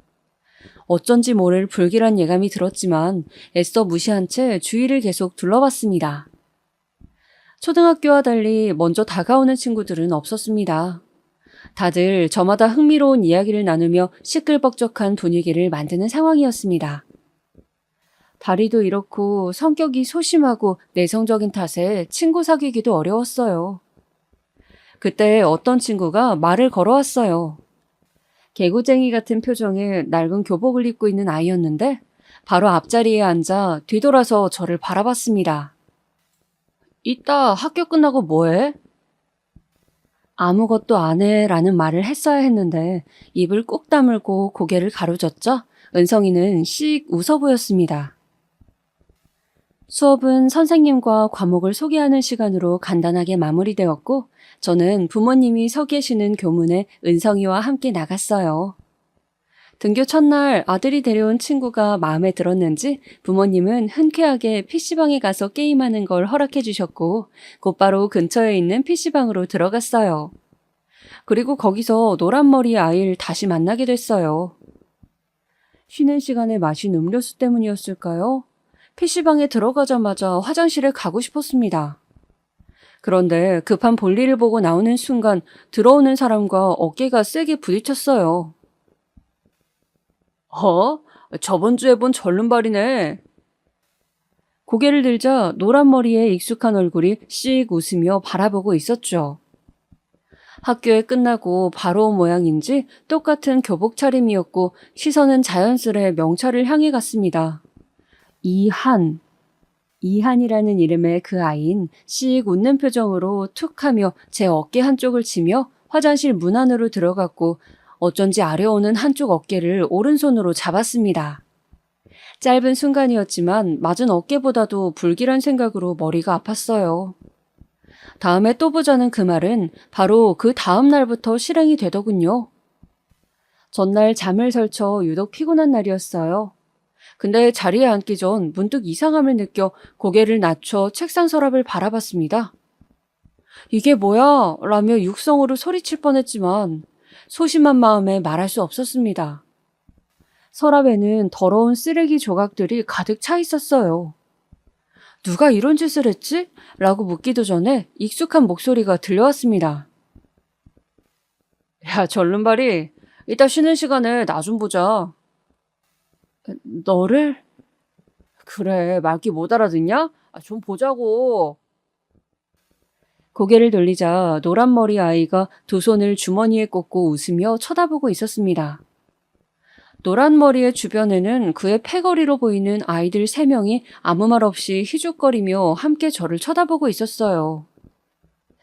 어쩐지 모를 불길한 예감이 들었지만 애써 무시한 채 주위를 계속 둘러봤습니다. 초등학교와 달리 먼저 다가오는 친구들은 없었습니다. 다들 저마다 흥미로운 이야기를 나누며 시끌벅적한 분위기를 만드는 상황이었습니다. 다리도 이렇고 성격이 소심하고 내성적인 탓에 친구 사귀기도 어려웠어요. 그때 어떤 친구가 말을 걸어왔어요. 개구쟁이 같은 표정에 낡은 교복을 입고 있는 아이였는데 바로 앞자리에 앉아 뒤돌아서 저를 바라봤습니다. 이따 학교 끝나고 뭐해? 아무것도 안 해 라는 말을 했어야 했는데 입을 꾹 다물고 고개를 가로젓자 은성이는 씩 웃어 보였습니다. 수업은 선생님과 과목을 소개하는 시간으로 간단하게 마무리되었고 저는 부모님이 서 계시는 교문에 은성이와 함께 나갔어요. 등교 첫날 아들이 데려온 친구가 마음에 들었는지 부모님은 흔쾌하게 PC방에 가서 게임하는 걸 허락해 주셨고 곧바로 근처에 있는 PC방으로 들어갔어요. 그리고 거기서 노란머리 아이를 다시 만나게 됐어요. 쉬는 시간에 마신 음료수 때문이었을까요? PC방에 들어가자마자 화장실에 가고 싶었습니다. 그런데 급한 볼일을 보고 나오는 순간 들어오는 사람과 어깨가 세게 부딪혔어요. 저번 주에 본 절름발이네. 고개를 들자 노란 머리에 익숙한 얼굴이 씩 웃으며 바라보고 있었죠. 학교에 끝나고 바로 온 모양인지 똑같은 교복 차림이었고 시선은 자연스레 명찰을 향해 갔습니다. 이한이라는 이름의 그 아이는 씩 웃는 표정으로 툭 하며 제 어깨 한쪽을 치며 화장실 문 안으로 들어갔고 어쩐지 아려오는 한쪽 어깨를 오른손으로 잡았습니다. 짧은 순간이었지만 맞은 어깨보다도 불길한 생각으로 머리가 아팠어요. 다음에 또 보자는 그 말은 바로 그 다음 날부터 실행이 되더군요. 전날 잠을 설쳐 유독 피곤한 날이었어요. 근데 자리에 앉기 전 문득 이상함을 느껴 고개를 낮춰 책상 서랍을 바라봤습니다. 이게 뭐야? 라며 육성으로 소리칠 뻔했지만 소심한 마음에 말할 수 없었습니다. 서랍에는 더러운 쓰레기 조각들이 가득 차 있었어요. 누가 이런 짓을 했지? 라고 묻기도 전에 익숙한 목소리가 들려왔습니다. 야, 절름발이, 이따 쉬는 시간에 나 좀 보자. 너를? 그래, 말귀 못 알아듣냐? 좀 보자고. 고개를 돌리자 노란 머리 아이가 두 손을 주머니에 꽂고 웃으며 쳐다보고 있었습니다. 노란 머리의 주변에는 그의 패거리로 보이는 아이들 3명이 아무 말 없이 희죽거리며 함께 저를 쳐다보고 있었어요.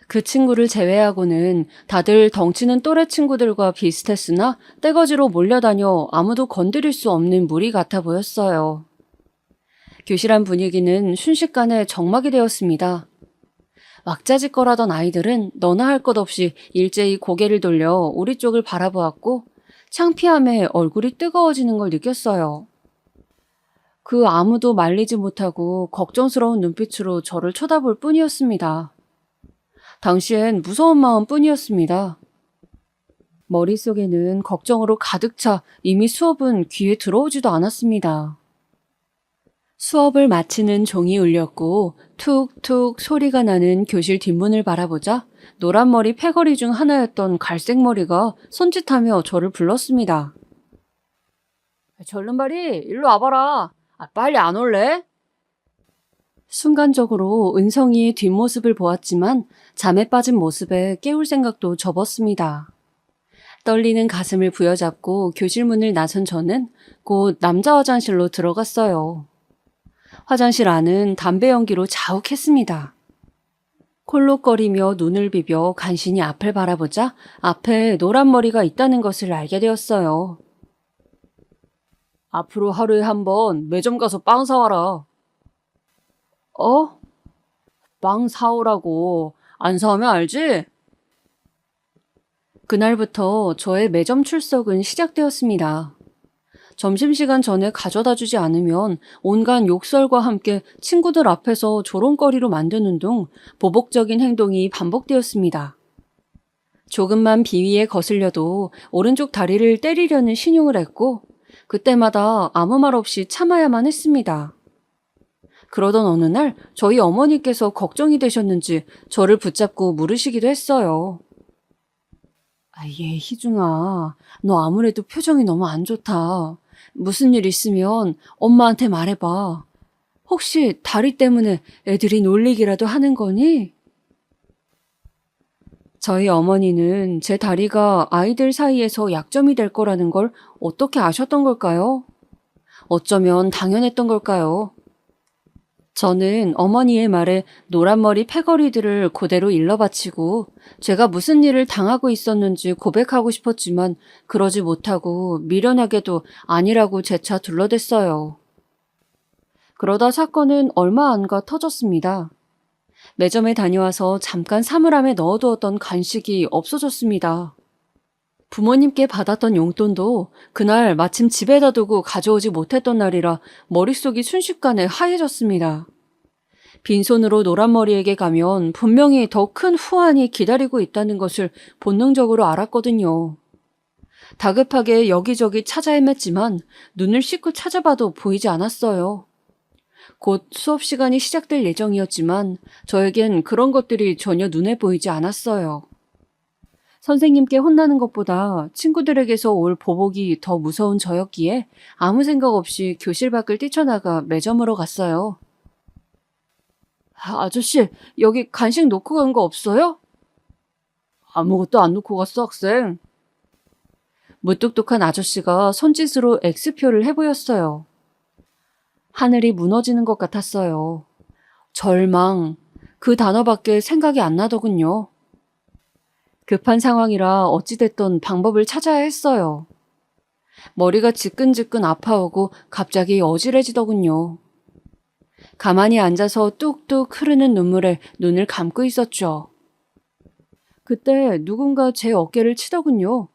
그 친구를 제외하고는 다들 덩치는 또래 친구들과 비슷했으나 떼거지로 몰려다녀 아무도 건드릴 수 없는 무리 같아 보였어요. 교실 안 분위기는 순식간에 적막이 되었습니다. 왁자지껄하던 아이들은 너나 할 것 없이 일제히 고개를 돌려 우리 쪽을 바라보았고 창피함에 얼굴이 뜨거워지는 걸 느꼈어요. 그 아무도 말리지 못하고 걱정스러운 눈빛으로 저를 쳐다볼 뿐이었습니다. 당시엔 무서운 마음 뿐이었습니다. 머릿속에는 걱정으로 가득 차 이미 수업은 귀에 들어오지도 않았습니다. 수업을 마치는 종이 울렸고 툭툭 소리가 나는 교실 뒷문을 바라보자 노란 머리 패거리 중 하나였던 갈색 머리가 손짓하며 저를 불렀습니다. 절름발이 일로 와봐라. 빨리 안 올래? 순간적으로 은성이의 뒷모습을 보았지만 잠에 빠진 모습에 깨울 생각도 접었습니다. 떨리는 가슴을 부여잡고 교실 문을 나선 저는 곧 남자 화장실로 들어갔어요. 화장실 안은 담배 연기로 자욱했습니다. 콜록거리며 눈을 비벼 간신히 앞을 바라보자 앞에 노란 머리가 있다는 것을 알게 되었어요. 앞으로 하루에 한 번 매점 가서 빵 사와라. 빵 사오라고. 안 사오면 알지? 그날부터 저의 매점 출석은 시작되었습니다. 점심시간 전에 가져다 주지 않으면 온갖 욕설과 함께 친구들 앞에서 조롱거리로 만드는 등 보복적인 행동이 반복되었습니다. 조금만 비위에 거슬려도 오른쪽 다리를 때리려는 신용을 했고 그때마다 아무 말 없이 참아야만 했습니다. 그러던 어느 날 저희 어머니께서 걱정이 되셨는지 저를 붙잡고 물으시기도 했어요. 희중아, 너 아무래도 표정이 너무 안 좋다. 무슨 일 있으면 엄마한테 말해봐. 혹시 다리 때문에 애들이 놀리기라도 하는 거니? 저희 어머니는 제 다리가 아이들 사이에서 약점이 될 거라는 걸 어떻게 아셨던 걸까요? 어쩌면 당연했던 걸까요? 저는 어머니의 말에 노란머리 패거리들을 그대로 일러바치고 제가 무슨 일을 당하고 있었는지 고백하고 싶었지만 그러지 못하고 미련하게도 아니라고 재차 둘러댔어요. 그러다 사건은 얼마 안 가 터졌습니다. 매점에 다녀와서 잠깐 사물함에 넣어두었던 간식이 없어졌습니다. 부모님께 받았던 용돈도 그날 마침 집에다 두고 가져오지 못했던 날이라 머릿속이 순식간에 하얘졌습니다. 빈손으로 노란머리에게 가면 분명히 더 큰 후환이 기다리고 있다는 것을 본능적으로 알았거든요. 다급하게 여기저기 찾아 헤맸지만 눈을 씻고 찾아봐도 보이지 않았어요. 곧 수업 시간이 시작될 예정이었지만 저에겐 그런 것들이 전혀 눈에 보이지 않았어요. 선생님께 혼나는 것보다 친구들에게서 올 보복이 더 무서운 저였기에 아무 생각 없이 교실 밖을 뛰쳐나가 매점으로 갔어요. 아저씨, 여기 간식 놓고 간 거 없어요? 아무것도 안 놓고 갔어, 학생. 무뚝뚝한 아저씨가 손짓으로 X표를 해보였어요. 하늘이 무너지는 것 같았어요. 절망, 그 단어밖에 생각이 안 나더군요. 급한 상황이라 어찌됐든 방법을 찾아야 했어요. 머리가 지끈지끈 아파오고 갑자기 어지러지더군요. 가만히 앉아서 뚝뚝 흐르는 눈물에 눈을 감고 있었죠. 그때 누군가 제 어깨를 치더군요.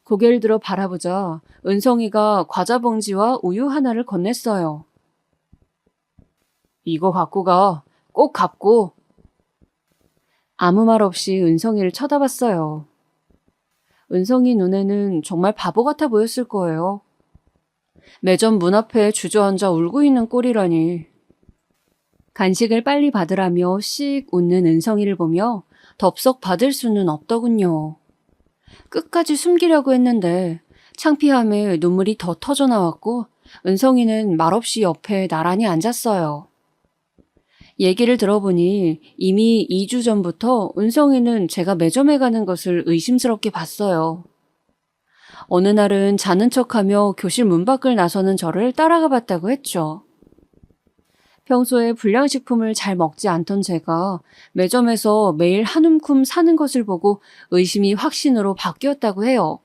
고개를 들어 바라보자 은성이가 과자 봉지와 우유 하나를 건넸어요. 이거 갖고 가. 꼭 갚고. 아무 말 없이 은성이를 쳐다봤어요. 은성이 눈에는 정말 바보 같아 보였을 거예요. 매점 문 앞에 주저앉아 울고 있는 꼴이라니. 간식을 빨리 받으라며 씩 웃는 은성이를 보며 덥석 받을 수는 없더군요. 끝까지 숨기려고 했는데 창피함에 눈물이 더 터져 나왔고 은성이는 말없이 옆에 나란히 앉았어요. 얘기를 들어보니 이미 2주 전부터 은성이는 제가 매점에 가는 것을 의심스럽게 봤어요. 어느 날은 자는 척하며 교실 문 밖을 나서는 저를 따라가 봤다고 했죠. 평소에 불량식품을 잘 먹지 않던 제가 매점에서 매일 한 움큼 사는 것을 보고 의심이 확신으로 바뀌었다고 해요.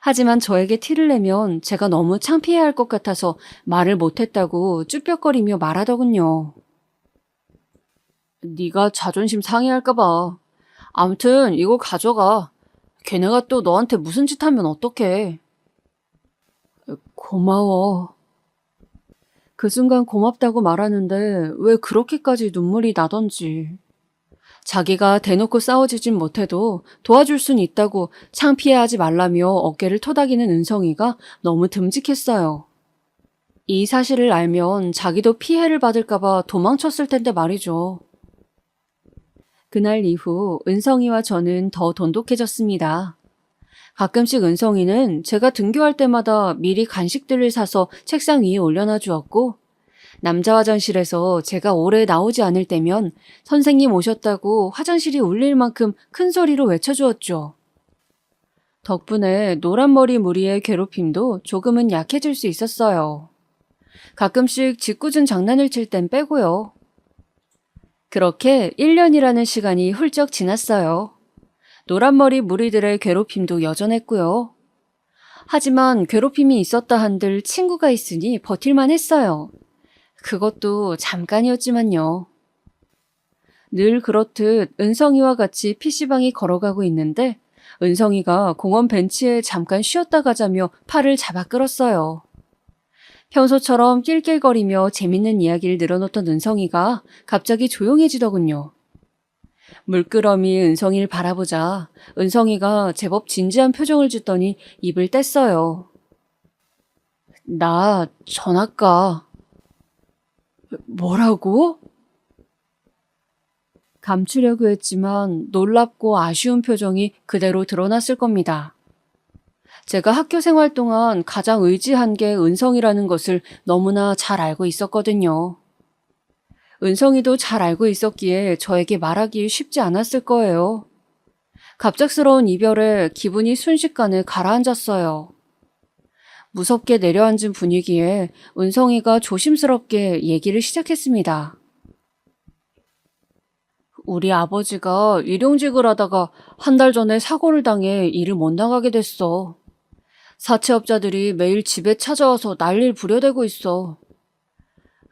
하지만 저에게 티를 내면 제가 너무 창피해할 것 같아서 말을 못했다고 쭈뼛거리며 말하더군요. 네가 자존심 상해할까 봐. 암튼 이거 가져가. 걔네가 또 너한테 무슨 짓 하면 어떡해. 고마워. 그 순간 고맙다고 말하는데 왜 그렇게까지 눈물이 나던지. 자기가 대놓고 싸워주진 못해도 도와줄 순 있다고 창피해하지 말라며 어깨를 토닥이는 은성이가 너무 듬직했어요. 이 사실을 알면 자기도 피해를 받을까봐 도망쳤을 텐데 말이죠. 그날 이후 은성이와 저는 더 돈독해졌습니다. 가끔씩 은성이는 제가 등교할 때마다 미리 간식들을 사서 책상 위에 올려놔 주었고, 남자 화장실에서 제가 오래 나오지 않을 때면 선생님 오셨다고 화장실이 울릴 만큼 큰 소리로 외쳐주었죠. 덕분에 노란머리 무리의 괴롭힘도 조금은 약해질 수 있었어요. 가끔씩 짓궂은 장난을 칠 땐 빼고요. 그렇게 1년이라는 시간이 훌쩍 지났어요. 노란머리 무리들의 괴롭힘도 여전했고요. 하지만 괴롭힘이 있었다 한들 친구가 있으니 버틸만 했어요. 그것도 잠깐이었지만요. 늘 그렇듯 은성이와 같이 PC방이 걸어가고 있는데 은성이가 공원 벤치에 잠깐 쉬었다 가자며 팔을 잡아 끌었어요. 평소처럼 낄낄거리며 재밌는 이야기를 늘어놓던 은성이가 갑자기 조용해지더군요. 물끄러미 은성이를 바라보자 은성이가 제법 진지한 표정을 짓더니 입을 뗐어요. 나 전학가. 뭐라고? 감추려고 했지만 놀랍고 아쉬운 표정이 그대로 드러났을 겁니다. 제가 학교 생활 동안 가장 의지한 게 은성이라는 것을 너무나 잘 알고 있었거든요. 은성이도 잘 알고 있었기에 저에게 말하기 쉽지 않았을 거예요. 갑작스러운 이별에 기분이 순식간에 가라앉았어요. 무섭게 내려앉은 분위기에 은성이가 조심스럽게 얘기를 시작했습니다. 우리 아버지가 일용직을 하다가 한 달 전에 사고를 당해 일을 못 나가게 됐어. 사채업자들이 매일 집에 찾아와서 난리를 부려대고 있어.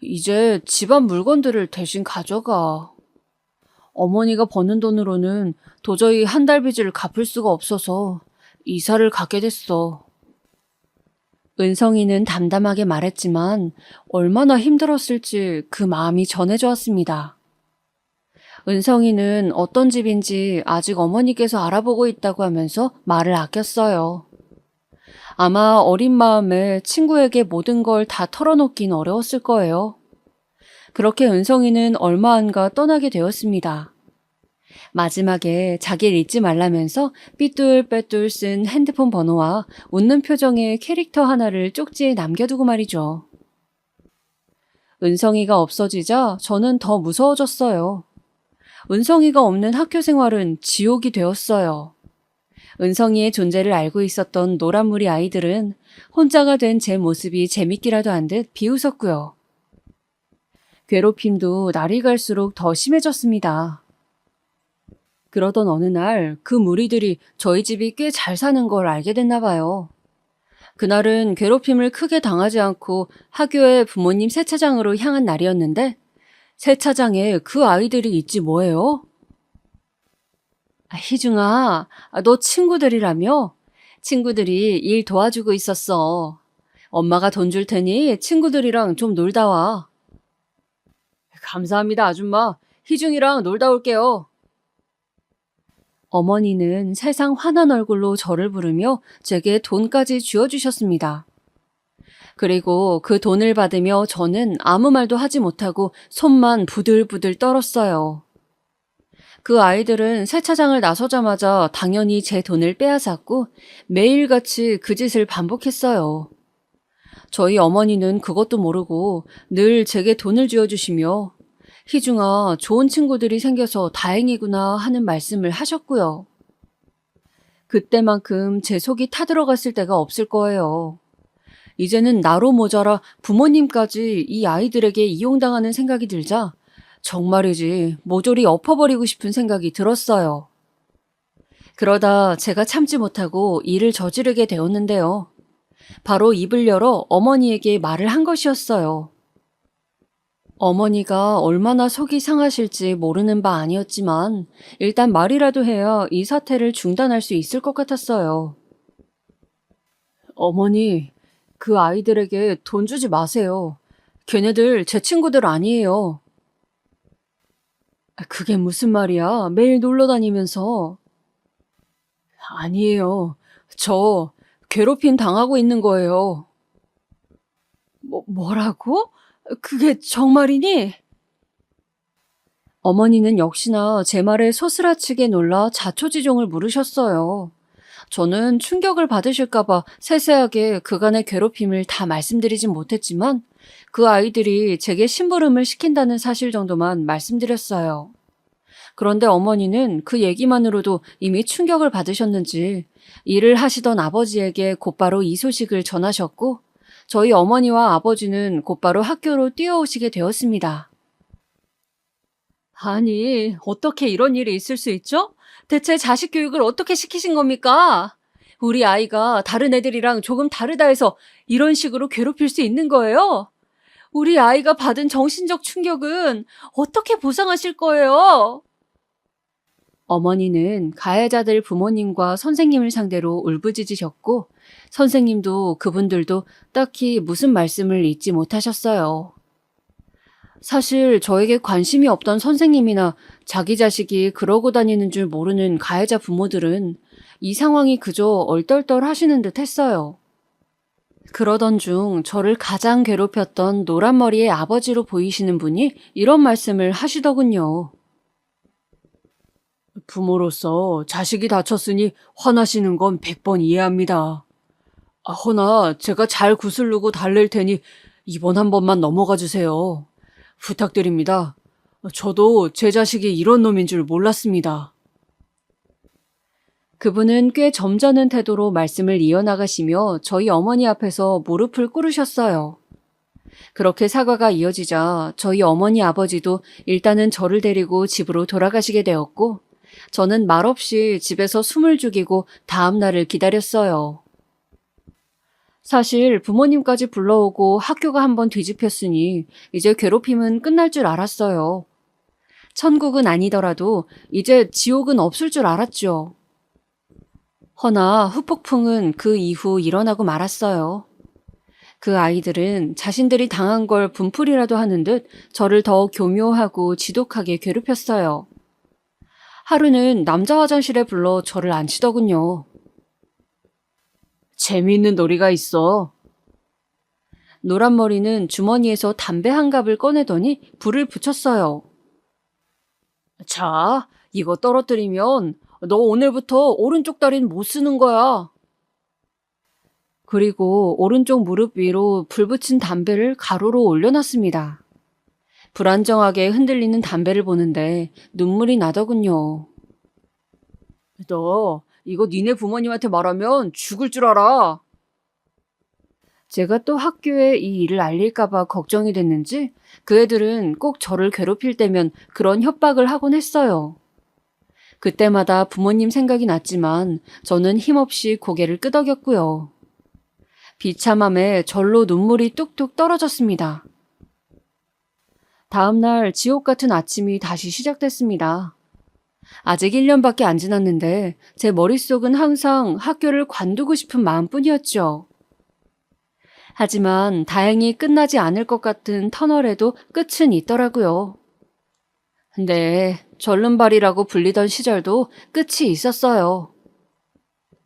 이제 집안 물건들을 대신 가져가. 어머니가 버는 돈으로는 도저히 한 달 빚을 갚을 수가 없어서 이사를 가게 됐어. 은성이는 담담하게 말했지만 얼마나 힘들었을지 그 마음이 전해져 왔습니다. 은성이는 어떤 집인지 아직 어머니께서 알아보고 있다고 하면서 말을 아꼈어요. 아마 어린 마음에 친구에게 모든 걸 다 털어놓긴 어려웠을 거예요. 그렇게 은성이는 얼마 안가 떠나게 되었습니다. 마지막에 자기를 잊지 말라면서 삐뚤빼뚤 쓴 핸드폰 번호와 웃는 표정의 캐릭터 하나를 쪽지에 남겨두고 말이죠. 은성이가 없어지자 저는 더 무서워졌어요. 은성이가 없는 학교 생활은 지옥이 되었어요. 은성이의 존재를 알고 있었던 노란무리 아이들은 혼자가 된 제 모습이 재밌기라도 한 듯 비웃었고요. 괴롭힘도 날이 갈수록 더 심해졌습니다. 그러던 어느 날 그 무리들이 저희 집이 꽤 잘 사는 걸 알게 됐나 봐요. 그날은 괴롭힘을 크게 당하지 않고 학교에 부모님 세차장으로 향한 날이었는데 세차장에 그 아이들이 있지 뭐예요? 희중아, 너 친구들이라며? 친구들이 일 도와주고 있었어. 엄마가 돈 줄 테니 친구들이랑 좀 놀다 와. 감사합니다, 아줌마. 희중이랑 놀다 올게요. 어머니는 세상 환한 얼굴로 저를 부르며 제게 돈까지 쥐어주셨습니다. 그리고 그 돈을 받으며 저는 아무 말도 하지 못하고 손만 부들부들 떨었어요. 그 아이들은 세차장을 나서자마자 당연히 제 돈을 빼앗았고 매일같이 그 짓을 반복했어요. 저희 어머니는 그것도 모르고 늘 제게 돈을 쥐어주시며 희중아, 좋은 친구들이 생겨서 다행이구나 하는 말씀을 하셨고요. 그때만큼 제 속이 타들어갔을 때가 없을 거예요. 이제는 나로 모자라 부모님까지 이 아이들에게 이용당하는 생각이 들자 정말이지 모조리 엎어버리고 싶은 생각이 들었어요. 그러다 제가 참지 못하고 일을 저지르게 되었는데요. 바로 입을 열어 어머니에게 말을 한 것이었어요. 어머니가 얼마나 속이 상하실지 모르는 바 아니었지만 일단 말이라도 해야 이 사태를 중단할 수 있을 것 같았어요. 어머니, 그 아이들에게 돈 주지 마세요. 걔네들 제 친구들 아니에요. 그게 무슨 말이야? 매일 놀러 다니면서. 아니에요. 저 괴롭힘 당하고 있는 거예요. 뭐라고? 그게 정말이니? 어머니는 역시나 제 말에 소스라치게 놀라 자초지종을 물으셨어요. 저는 충격을 받으실까봐 세세하게 그간의 괴롭힘을 다 말씀드리진 못했지만 그 아이들이 제게 심부름을 시킨다는 사실 정도만 말씀드렸어요. 그런데 어머니는 그 얘기만으로도 이미 충격을 받으셨는지 일을 하시던 아버지에게 곧바로 이 소식을 전하셨고 저희 어머니와 아버지는 곧바로 학교로 뛰어오시게 되었습니다. 아니, 어떻게 이런 일이 있을 수 있죠? 대체 자식 교육을 어떻게 시키신 겁니까? 우리 아이가 다른 애들이랑 조금 다르다 해서 이런 식으로 괴롭힐 수 있는 거예요? 우리 아이가 받은 정신적 충격은 어떻게 보상하실 거예요? 어머니는 가해자들 부모님과 선생님을 상대로 울부짖으셨고 선생님도 그분들도 딱히 무슨 말씀을 잊지 못하셨어요. 사실 저에게 관심이 없던 선생님이나 자기 자식이 그러고 다니는 줄 모르는 가해자 부모들은 이 상황이 그저 얼떨떨 하시는 듯 했어요. 그러던 중 저를 가장 괴롭혔던 노란머리의 아버지로 보이시는 분이 이런 말씀을 하시더군요. 부모로서 자식이 다쳤으니 화나시는 건 100번 이해합니다. 허나 제가 잘 구슬르고 달랠 테니 이번 한 번만 넘어가 주세요. 부탁드립니다. 저도 제 자식이 이런 놈인 줄 몰랐습니다. 그분은 꽤 점잖은 태도로 말씀을 이어나가시며 저희 어머니 앞에서 무릎을 꿇으셨어요. 그렇게 사과가 이어지자 저희 어머니 아버지도 일단은 저를 데리고 집으로 돌아가시게 되었고 저는 말없이 집에서 숨을 죽이고 다음 날을 기다렸어요. 사실 부모님까지 불러오고 학교가 한번 뒤집혔으니 이제 괴롭힘은 끝날 줄 알았어요. 천국은 아니더라도 이제 지옥은 없을 줄 알았죠. 허나 후폭풍은 그 이후 일어나고 말았어요. 그 아이들은 자신들이 당한 걸 분풀이라도 하는 듯 저를 더 교묘하고 지독하게 괴롭혔어요. 하루는 남자 화장실에 불러 저를 앉히더군요. 재미있는 놀이가 있어. 노란머리는 주머니에서 담배 한 갑을 꺼내더니 불을 붙였어요. 자, 이거 떨어뜨리면 너 오늘부터 오른쪽 다리는 못 쓰는 거야. 그리고 오른쪽 무릎 위로 불 붙인 담배를 가로로 올려놨습니다. 불안정하게 흔들리는 담배를 보는데 눈물이 나더군요. 너 이거 니네 부모님한테 말하면 죽을 줄 알아. 제가 또 학교에 이 일을 알릴까봐 걱정이 됐는지 그 애들은 꼭 저를 괴롭힐 때면 그런 협박을 하곤 했어요. 그때마다 부모님 생각이 났지만 저는 힘없이 고개를 끄덕였고요. 비참함에 절로 눈물이 뚝뚝 떨어졌습니다. 다음 날 지옥 같은 아침이 다시 시작됐습니다. 아직 1년밖에 안 지났는데 제 머릿속은 항상 학교를 관두고 싶은 마음뿐이었죠. 하지만 다행히 끝나지 않을 것 같은 터널에도 끝은 있더라고요. 네, 절름발이라고 불리던 시절도 끝이 있었어요.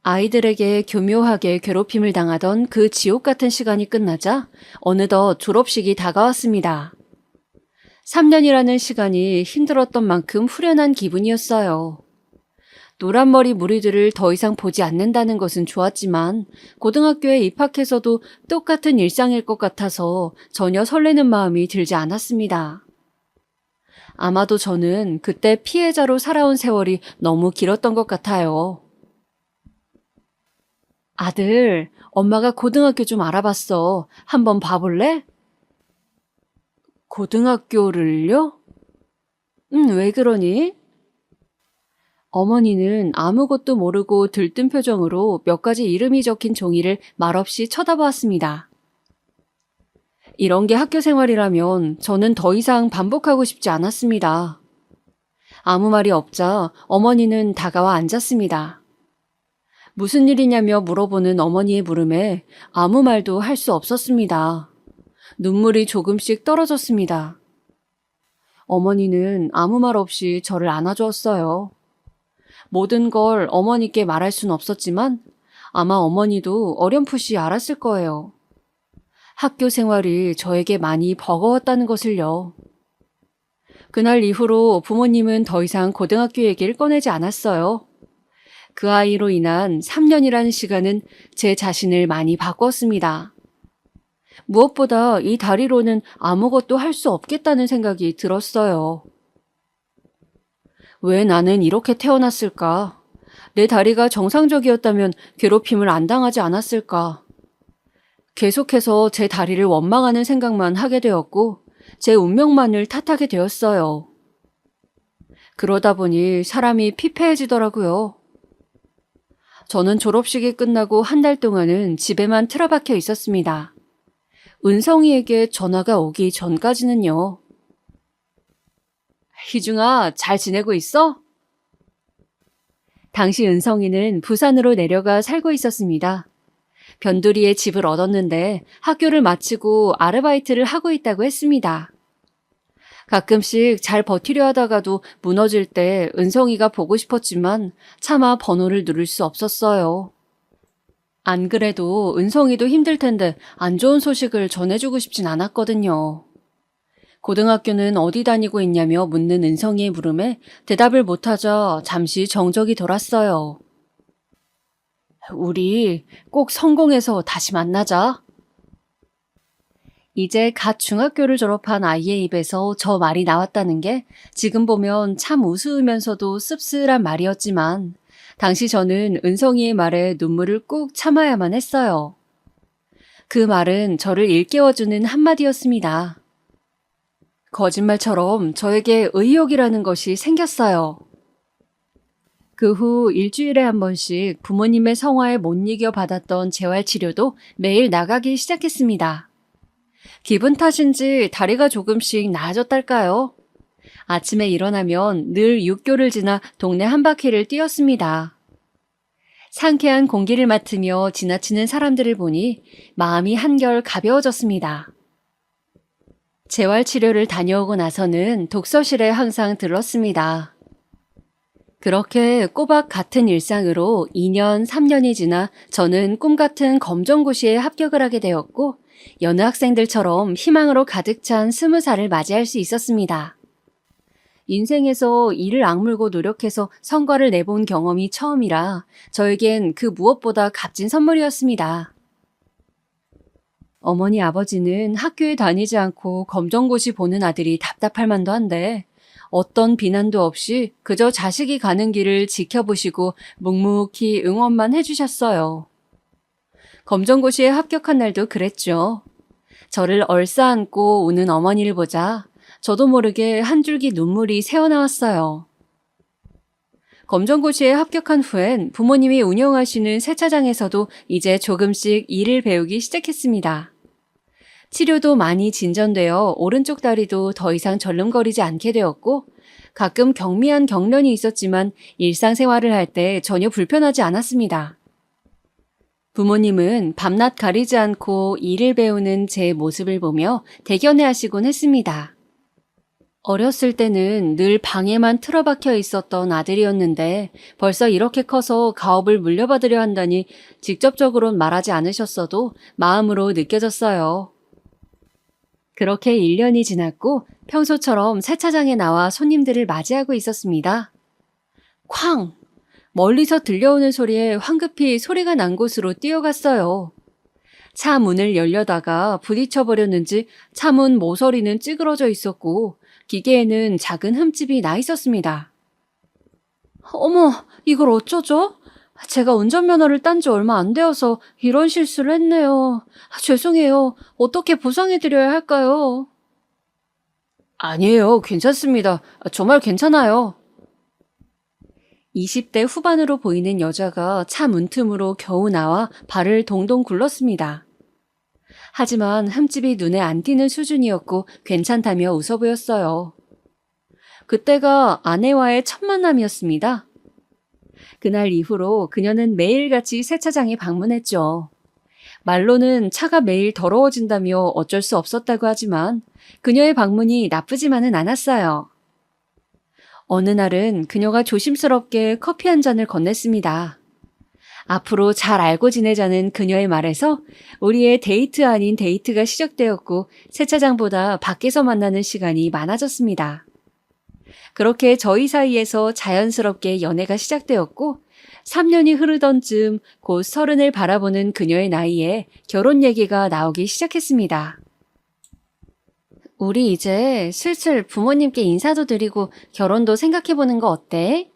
아이들에게 교묘하게 괴롭힘을 당하던 그 지옥 같은 시간이 끝나자 어느덧 졸업식이 다가왔습니다. 3년이라는 시간이 힘들었던 만큼 후련한 기분이었어요. 노란머리 무리들을 더 이상 보지 않는다는 것은 좋았지만 고등학교에 입학해서도 똑같은 일상일 것 같아서 전혀 설레는 마음이 들지 않았습니다. 아마도 저는 그때 피해자로 살아온 세월이 너무 길었던 것 같아요. 아들, 엄마가 고등학교 좀 알아봤어. 한번 봐볼래? 고등학교를요? 왜 그러니? 어머니는 아무것도 모르고 들뜬 표정으로 몇 가지 이름이 적힌 종이를 말없이 쳐다보았습니다. 이런 게 학교 생활이라면 저는 더 이상 반복하고 싶지 않았습니다. 아무 말이 없자 어머니는 다가와 앉았습니다. 무슨 일이냐며 물어보는 어머니의 물음에 아무 말도 할 수 없었습니다. 눈물이 조금씩 떨어졌습니다. 어머니는 아무 말 없이 저를 안아주었어요. 모든 걸 어머니께 말할 순 없었지만 아마 어머니도 어렴풋이 알았을 거예요. 학교 생활이 저에게 많이 버거웠다는 것을요. 그날 이후로 부모님은 더 이상 고등학교 얘기를 꺼내지 않았어요. 그 아이로 인한 3년이라는 시간은 제 자신을 많이 바꿨습니다. 무엇보다 이 다리로는 아무것도 할 수 없겠다는 생각이 들었어요. 왜 나는 이렇게 태어났을까? 내 다리가 정상적이었다면 괴롭힘을 안 당하지 않았을까? 계속해서 제 다리를 원망하는 생각만 하게 되었고 제 운명만을 탓하게 되었어요. 그러다 보니 사람이 피폐해지더라고요. 저는 졸업식이 끝나고 한 달 동안은 집에만 틀어박혀 있었습니다. 은성이에게 전화가 오기 전까지는요. 희중아, 잘 지내고 있어? 당시 은성이는 부산으로 내려가 살고 있었습니다. 변두리에 집을 얻었는데 학교를 마치고 아르바이트를 하고 있다고 했습니다. 가끔씩 잘 버티려 하다가도 무너질 때 은성이가 보고 싶었지만 차마 번호를 누를 수 없었어요. 안 그래도 은성이도 힘들 텐데 안 좋은 소식을 전해주고 싶진 않았거든요. 고등학교는 어디 다니고 있냐며 묻는 은성이의 물음에 대답을 못하자 잠시 정적이 돌았어요. 우리 꼭 성공해서 다시 만나자. 이제 갓 중학교를 졸업한 아이의 입에서 저 말이 나왔다는 게 지금 보면 참 우스우면서도 씁쓸한 말이었지만 당시 저는 은성이의 말에 눈물을 꾹 참아야만 했어요. 그 말은 저를 일깨워주는 한마디였습니다. 거짓말처럼 저에게 의욕이라는 것이 생겼어요. 그 후 일주일에 한 번씩 부모님의 성화에 못 이겨 받았던 재활치료도 매일 나가기 시작했습니다. 기분 탓인지 다리가 조금씩 나아졌달까요? 아침에 일어나면 늘 육교를 지나 동네 한 바퀴를 뛰었습니다. 상쾌한 공기를 맡으며 지나치는 사람들을 보니 마음이 한결 가벼워졌습니다. 재활치료를 다녀오고 나서는 독서실에 항상 들렀습니다. 그렇게 꼬박 같은 일상으로 2년, 3년이 지나 저는 꿈같은 검정고시에 합격을 하게 되었고 여느 학생들처럼 희망으로 가득 찬 20살을 맞이할 수 있었습니다. 인생에서 이를 악물고 노력해서 성과를 내본 경험이 처음이라 저에겐 그 무엇보다 값진 선물이었습니다. 어머니 아버지는 학교에 다니지 않고 검정고시 보는 아들이 답답할 만도 한데 어떤 비난도 없이 그저 자식이 가는 길을 지켜보시고 묵묵히 응원만 해주셨어요. 검정고시에 합격한 날도 그랬죠. 저를 얼싸안고 우는 어머니를 보자 저도 모르게 한 줄기 눈물이 새어나왔어요. 검정고시에 합격한 후엔 부모님이 운영하시는 세차장에서도 이제 조금씩 일을 배우기 시작했습니다. 치료도 많이 진전되어 오른쪽 다리도 더 이상 절름거리지 않게 되었고 가끔 경미한 경련이 있었지만 일상생활을 할 때 전혀 불편하지 않았습니다. 부모님은 밤낮 가리지 않고 일을 배우는 제 모습을 보며 대견해 하시곤 했습니다. 어렸을 때는 늘 방에만 틀어박혀 있었던 아들이었는데 벌써 이렇게 커서 가업을 물려받으려 한다니 직접적으로는 말하지 않으셨어도 마음으로 느껴졌어요. 그렇게 1년이 지났고 평소처럼 세차장에 나와 손님들을 맞이하고 있었습니다. 쾅! 멀리서 들려오는 소리에 황급히 소리가 난 곳으로 뛰어갔어요. 차 문을 열려다가 부딪혀버렸는지 차문 모서리는 찌그러져 있었고 기계에는 작은 흠집이 나 있었습니다. 어머, 이걸 어쩌죠? 제가 운전면허를 딴 지 얼마 안 되어서 이런 실수를 했네요. 죄송해요. 어떻게 보상해드려야 할까요? 아니에요. 괜찮습니다. 정말 괜찮아요. 20대 후반으로 보이는 여자가 차 문틈으로 겨우 나와 발을 동동 굴렀습니다. 하지만 흠집이 눈에 안 띄는 수준이었고 괜찮다며 웃어 보였어요. 그때가 아내와의 첫 만남이었습니다. 그날 이후로 그녀는 매일같이 세차장에 방문했죠. 말로는 차가 매일 더러워진다며 어쩔 수 없었다고 하지만 그녀의 방문이 나쁘지만은 않았어요. 어느 날은 그녀가 조심스럽게 커피 한 잔을 건넸습니다. 앞으로 잘 알고 지내자는 그녀의 말에서 우리의 데이트 아닌 데이트가 시작되었고 세차장보다 밖에서 만나는 시간이 많아졌습니다. 그렇게 저희 사이에서 자연스럽게 연애가 시작되었고 3년이 흐르던 즈음 곧 30을 바라보는 그녀의 나이에 결혼 얘기가 나오기 시작했습니다. 우리 이제 슬슬 부모님께 인사도 드리고 결혼도 생각해보는 거 어때?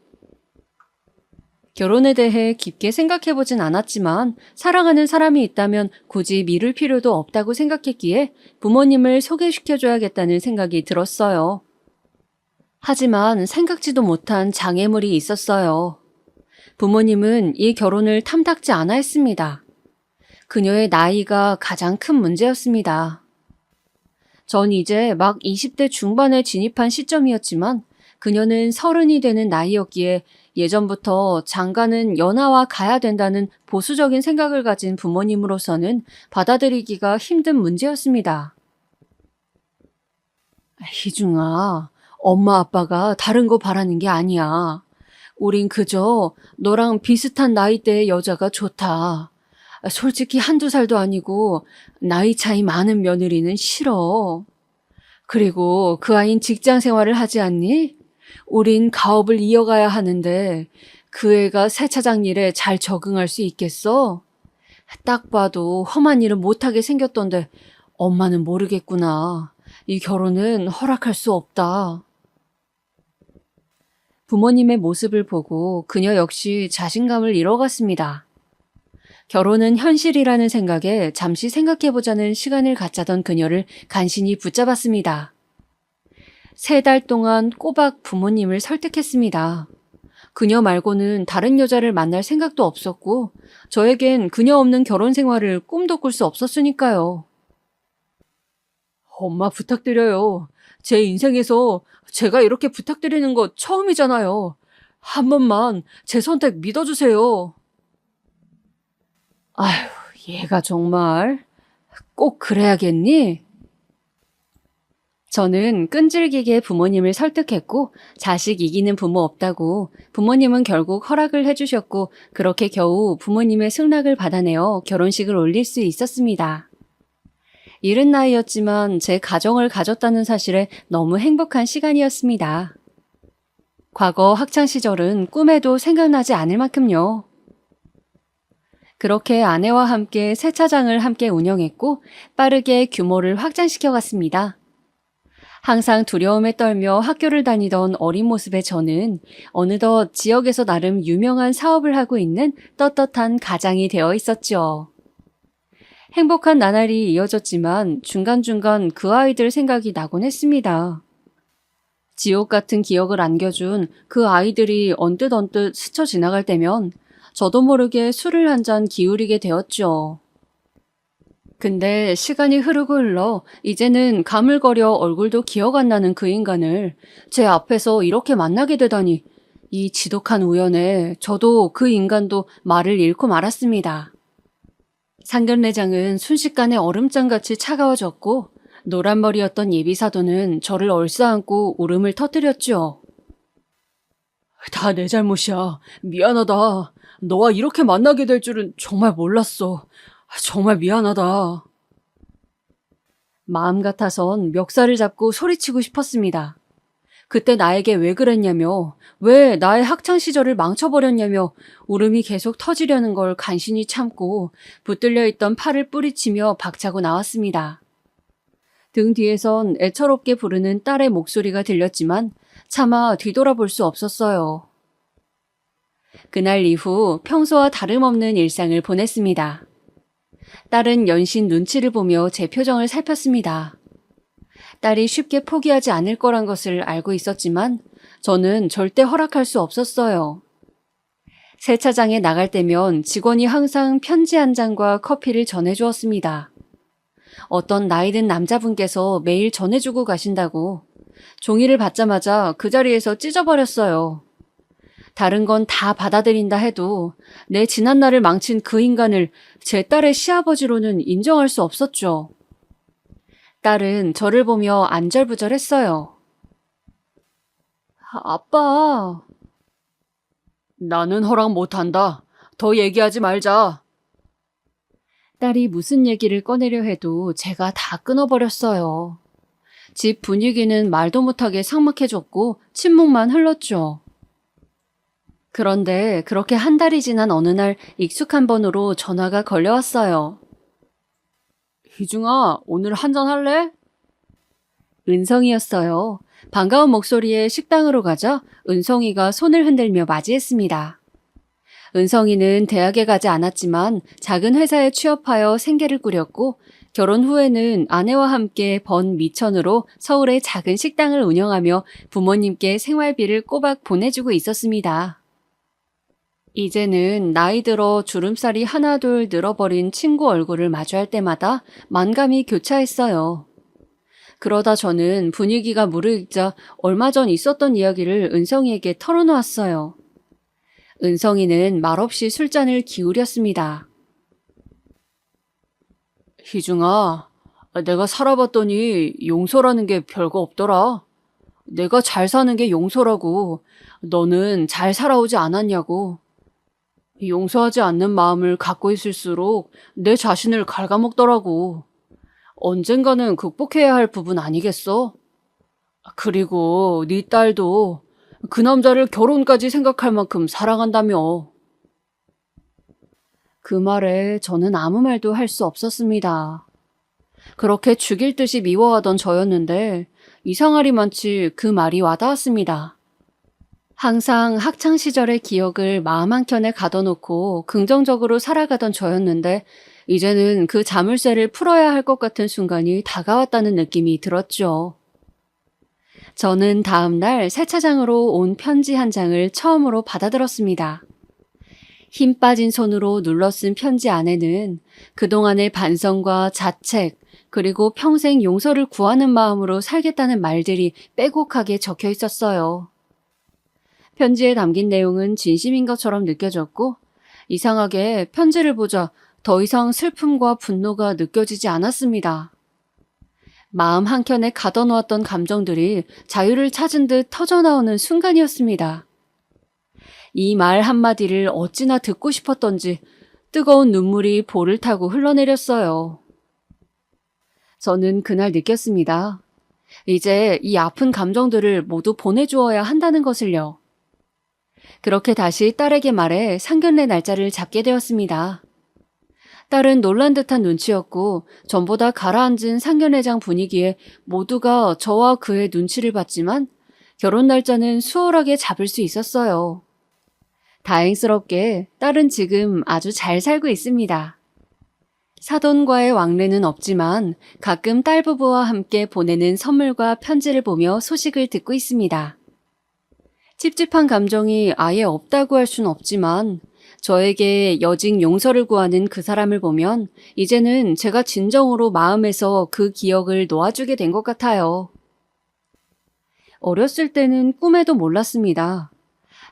결혼에 대해 깊게 생각해보진 않았지만 사랑하는 사람이 있다면 굳이 미룰 필요도 없다고 생각했기에 부모님을 소개시켜줘야겠다는 생각이 들었어요. 하지만 생각지도 못한 장애물이 있었어요. 부모님은 이 결혼을 탐탁지 않아 했습니다. 그녀의 나이가 가장 큰 문제였습니다. 전 이제 막 20대 중반에 진입한 시점이었지만 그녀는 30이 되는 나이였기에 예전부터 장가는 연하와 가야 된다는 보수적인 생각을 가진 부모님으로서는 받아들이기가 힘든 문제였습니다. 희중아, 엄마 아빠가 다른 거 바라는 게 아니야. 우린 그저 너랑 비슷한 나이대의 여자가 좋다. 솔직히 한두 살도 아니고 나이 차이 많은 며느리는 싫어. 그리고 그 아이는 직장 생활을 하지 않니? 우린 가업을 이어가야 하는데 그 애가 세차장 일에 잘 적응할 수 있겠어? 딱 봐도 험한 일은 못하게 생겼던데 엄마는 모르겠구나. 이 결혼은 허락할 수 없다. 부모님의 모습을 보고 그녀 역시 자신감을 잃어갔습니다. 결혼은 현실이라는 생각에 잠시 생각해보자는 시간을 갖자던 그녀를 간신히 붙잡았습니다. 3달 동안 꼬박 부모님을 설득했습니다. 그녀 말고는 다른 여자를 만날 생각도 없었고 저에겐 그녀 없는 결혼 생활을 꿈도 꿀 수 없었으니까요. 엄마 부탁드려요. 제 인생에서 제가 이렇게 부탁드리는 거 처음이잖아요. 한 번만 제 선택 믿어주세요. 아휴, 얘가 정말 꼭 그래야겠니? 저는 끈질기게 부모님을 설득했고 자식 이기는 부모 없다고 부모님은 결국 허락을 해주셨고 그렇게 겨우 부모님의 승낙을 받아내어 결혼식을 올릴 수 있었습니다. 이른 나이였지만 제 가정을 가졌다는 사실에 너무 행복한 시간이었습니다. 과거 학창시절은 꿈에도 생각나지 않을 만큼요. 그렇게 아내와 함께 세차장을 함께 운영했고 빠르게 규모를 확장시켜 갔습니다. 항상 두려움에 떨며 학교를 다니던 어린 모습의 저는 어느덧 지역에서 나름 유명한 사업을 하고 있는 떳떳한 가장이 되어 있었죠. 행복한 나날이 이어졌지만 중간중간 그 아이들 생각이 나곤 했습니다. 지옥 같은 기억을 안겨준 그 아이들이 언뜻 스쳐 지나갈 때면 저도 모르게 술을 한 잔 기울이게 되었죠. 근데 시간이 흐르고 흘러 이제는 가물거려 얼굴도 기억 안 나는 그 인간을 제 앞에서 이렇게 만나게 되다니, 이 지독한 우연에 저도 그 인간도 말을 잃고 말았습니다. 상견례장은 순식간에 얼음장같이 차가워졌고 노란 머리였던 예비사도는 저를 얼싸안고 울음을 터뜨렸죠. 다 내 잘못이야. 미안하다. 너와 이렇게 만나게 될 줄은 정말 몰랐어. 정말 미안하다. 마음 같아선 멱살을 잡고 소리치고 싶었습니다. 그때 나에게 왜 그랬냐며, 왜 나의 학창 시절을 망쳐버렸냐며 울음이 계속 터지려는 걸 간신히 참고 붙들려 있던 팔을 뿌리치며 박차고 나왔습니다. 등 뒤에선 애처롭게 부르는 딸의 목소리가 들렸지만 차마 뒤돌아볼 수 없었어요. 그날 이후 평소와 다름없는 일상을 보냈습니다. 딸은 연신 눈치를 보며 제 표정을 살폈습니다. 딸이 쉽게 포기하지 않을 거란 것을 알고 있었지만 저는 절대 허락할 수 없었어요. 세차장에 나갈 때면 직원이 항상 편지 한 장과 커피를 전해주었습니다. 어떤 나이든 남자분께서 매일 전해주고 가신다고 종이를 받자마자 그 자리에서 찢어버렸어요. 다른 건 다 받아들인다 해도 내 지난날을 망친 그 인간을 제 딸의 시아버지로는 인정할 수 없었죠. 딸은 저를 보며 안절부절했어요. 아빠. 나는 허락 못한다. 더 얘기하지 말자. 딸이 무슨 얘기를 꺼내려 해도 제가 다 끊어버렸어요. 집 분위기는 말도 못하게 삭막해졌고 침묵만 흘렀죠. 그런데 그렇게 한 달이 지난 어느 날 익숙한 번호로 전화가 걸려왔어요. 희중아, 오늘 한잔 할래? 은성이었어요. 반가운 목소리에 식당으로 가자 은성이가 손을 흔들며 맞이했습니다. 은성이는 대학에 가지 않았지만 작은 회사에 취업하여 생계를 꾸렸고 결혼 후에는 아내와 함께 번 미천으로 서울의 작은 식당을 운영하며 부모님께 생활비를 꼬박 보내주고 있었습니다. 이제는 나이 들어 주름살이 하나둘 늘어버린 친구 얼굴을 마주할 때마다 만감이 교차했어요. 그러다 저는 분위기가 무르익자 얼마 전 있었던 이야기를 은성이에게 털어놓았어요. 은성이는 말없이 술잔을 기울였습니다. 희중아, 내가 살아봤더니 용서라는 게 별거 없더라. 내가 잘 사는 게 용서라고. 너는 잘 살아오지 않았냐고. 용서하지 않는 마음을 갖고 있을수록 내 자신을 갉아먹더라고. 언젠가는 극복해야 할 부분 아니겠어? 그리고 네 딸도 그 남자를 결혼까지 생각할 만큼 사랑한다며. 그 말에 저는 아무 말도 할 수 없었습니다. 그렇게 죽일 듯이 미워하던 저였는데 이상하리만치 그 말이 와닿았습니다. 항상 학창시절의 기억을 마음 한켠에 가둬놓고 긍정적으로 살아가던 저였는데 이제는 그 자물쇠를 풀어야 할 것 같은 순간이 다가왔다는 느낌이 들었죠. 저는 다음 날 세차장으로 온 편지 한 장을 처음으로 받아들었습니다. 힘 빠진 손으로 눌러 쓴 편지 안에는 그동안의 반성과 자책, 그리고 평생 용서를 구하는 마음으로 살겠다는 말들이 빼곡하게 적혀 있었어요. 편지에 담긴 내용은 진심인 것처럼 느껴졌고 이상하게 편지를 보자 더 이상 슬픔과 분노가 느껴지지 않았습니다. 마음 한켠에 가둬놓았던 감정들이 자유를 찾은 듯 터져나오는 순간이었습니다. 이 말 한마디를 어찌나 듣고 싶었던지 뜨거운 눈물이 볼을 타고 흘러내렸어요. 저는 그날 느꼈습니다. 이제 이 아픈 감정들을 모두 보내주어야 한다는 것을요. 그렇게 다시 딸에게 말해 상견례 날짜를 잡게 되었습니다. 딸은 놀란 듯한 눈치였고 전보다 가라앉은 상견례장 분위기에 모두가 저와 그의 눈치를 봤지만 결혼 날짜는 수월하게 잡을 수 있었어요. 다행스럽게 딸은 지금 아주 잘 살고 있습니다. 사돈과의 왕래는 없지만 가끔 딸 부부와 함께 보내는 선물과 편지를 보며 소식을 듣고 있습니다. 찝찝한 감정이 아예 없다고 할 순 없지만 저에게 여직 용서를 구하는 그 사람을 보면 이제는 제가 진정으로 마음에서 그 기억을 놓아주게 된 것 같아요. 어렸을 때는 꿈에도 몰랐습니다.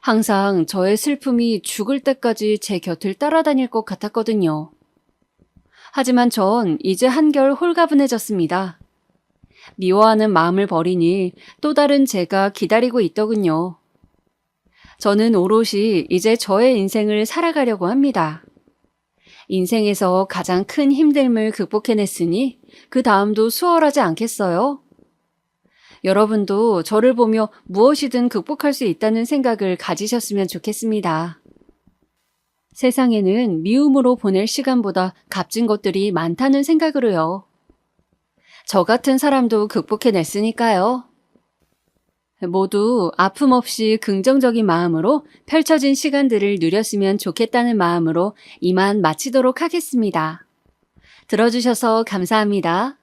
항상 저의 슬픔이 죽을 때까지 제 곁을 따라다닐 것 같았거든요. 하지만 전 이제 한결 홀가분해졌습니다. 미워하는 마음을 버리니 또 다른 제가 기다리고 있더군요. 저는 오롯이 이제 저의 인생을 살아가려고 합니다. 인생에서 가장 큰 힘듦을 극복해냈으니 그 다음도 수월하지 않겠어요? 여러분도 저를 보며 무엇이든 극복할 수 있다는 생각을 가지셨으면 좋겠습니다. 세상에는 미움으로 보낼 시간보다 값진 것들이 많다는 생각으로요. 저 같은 사람도 극복해냈으니까요. 모두 아픔 없이 긍정적인 마음으로 펼쳐진 시간들을 누렸으면 좋겠다는 마음으로 이만 마치도록 하겠습니다. 들어주셔서 감사합니다.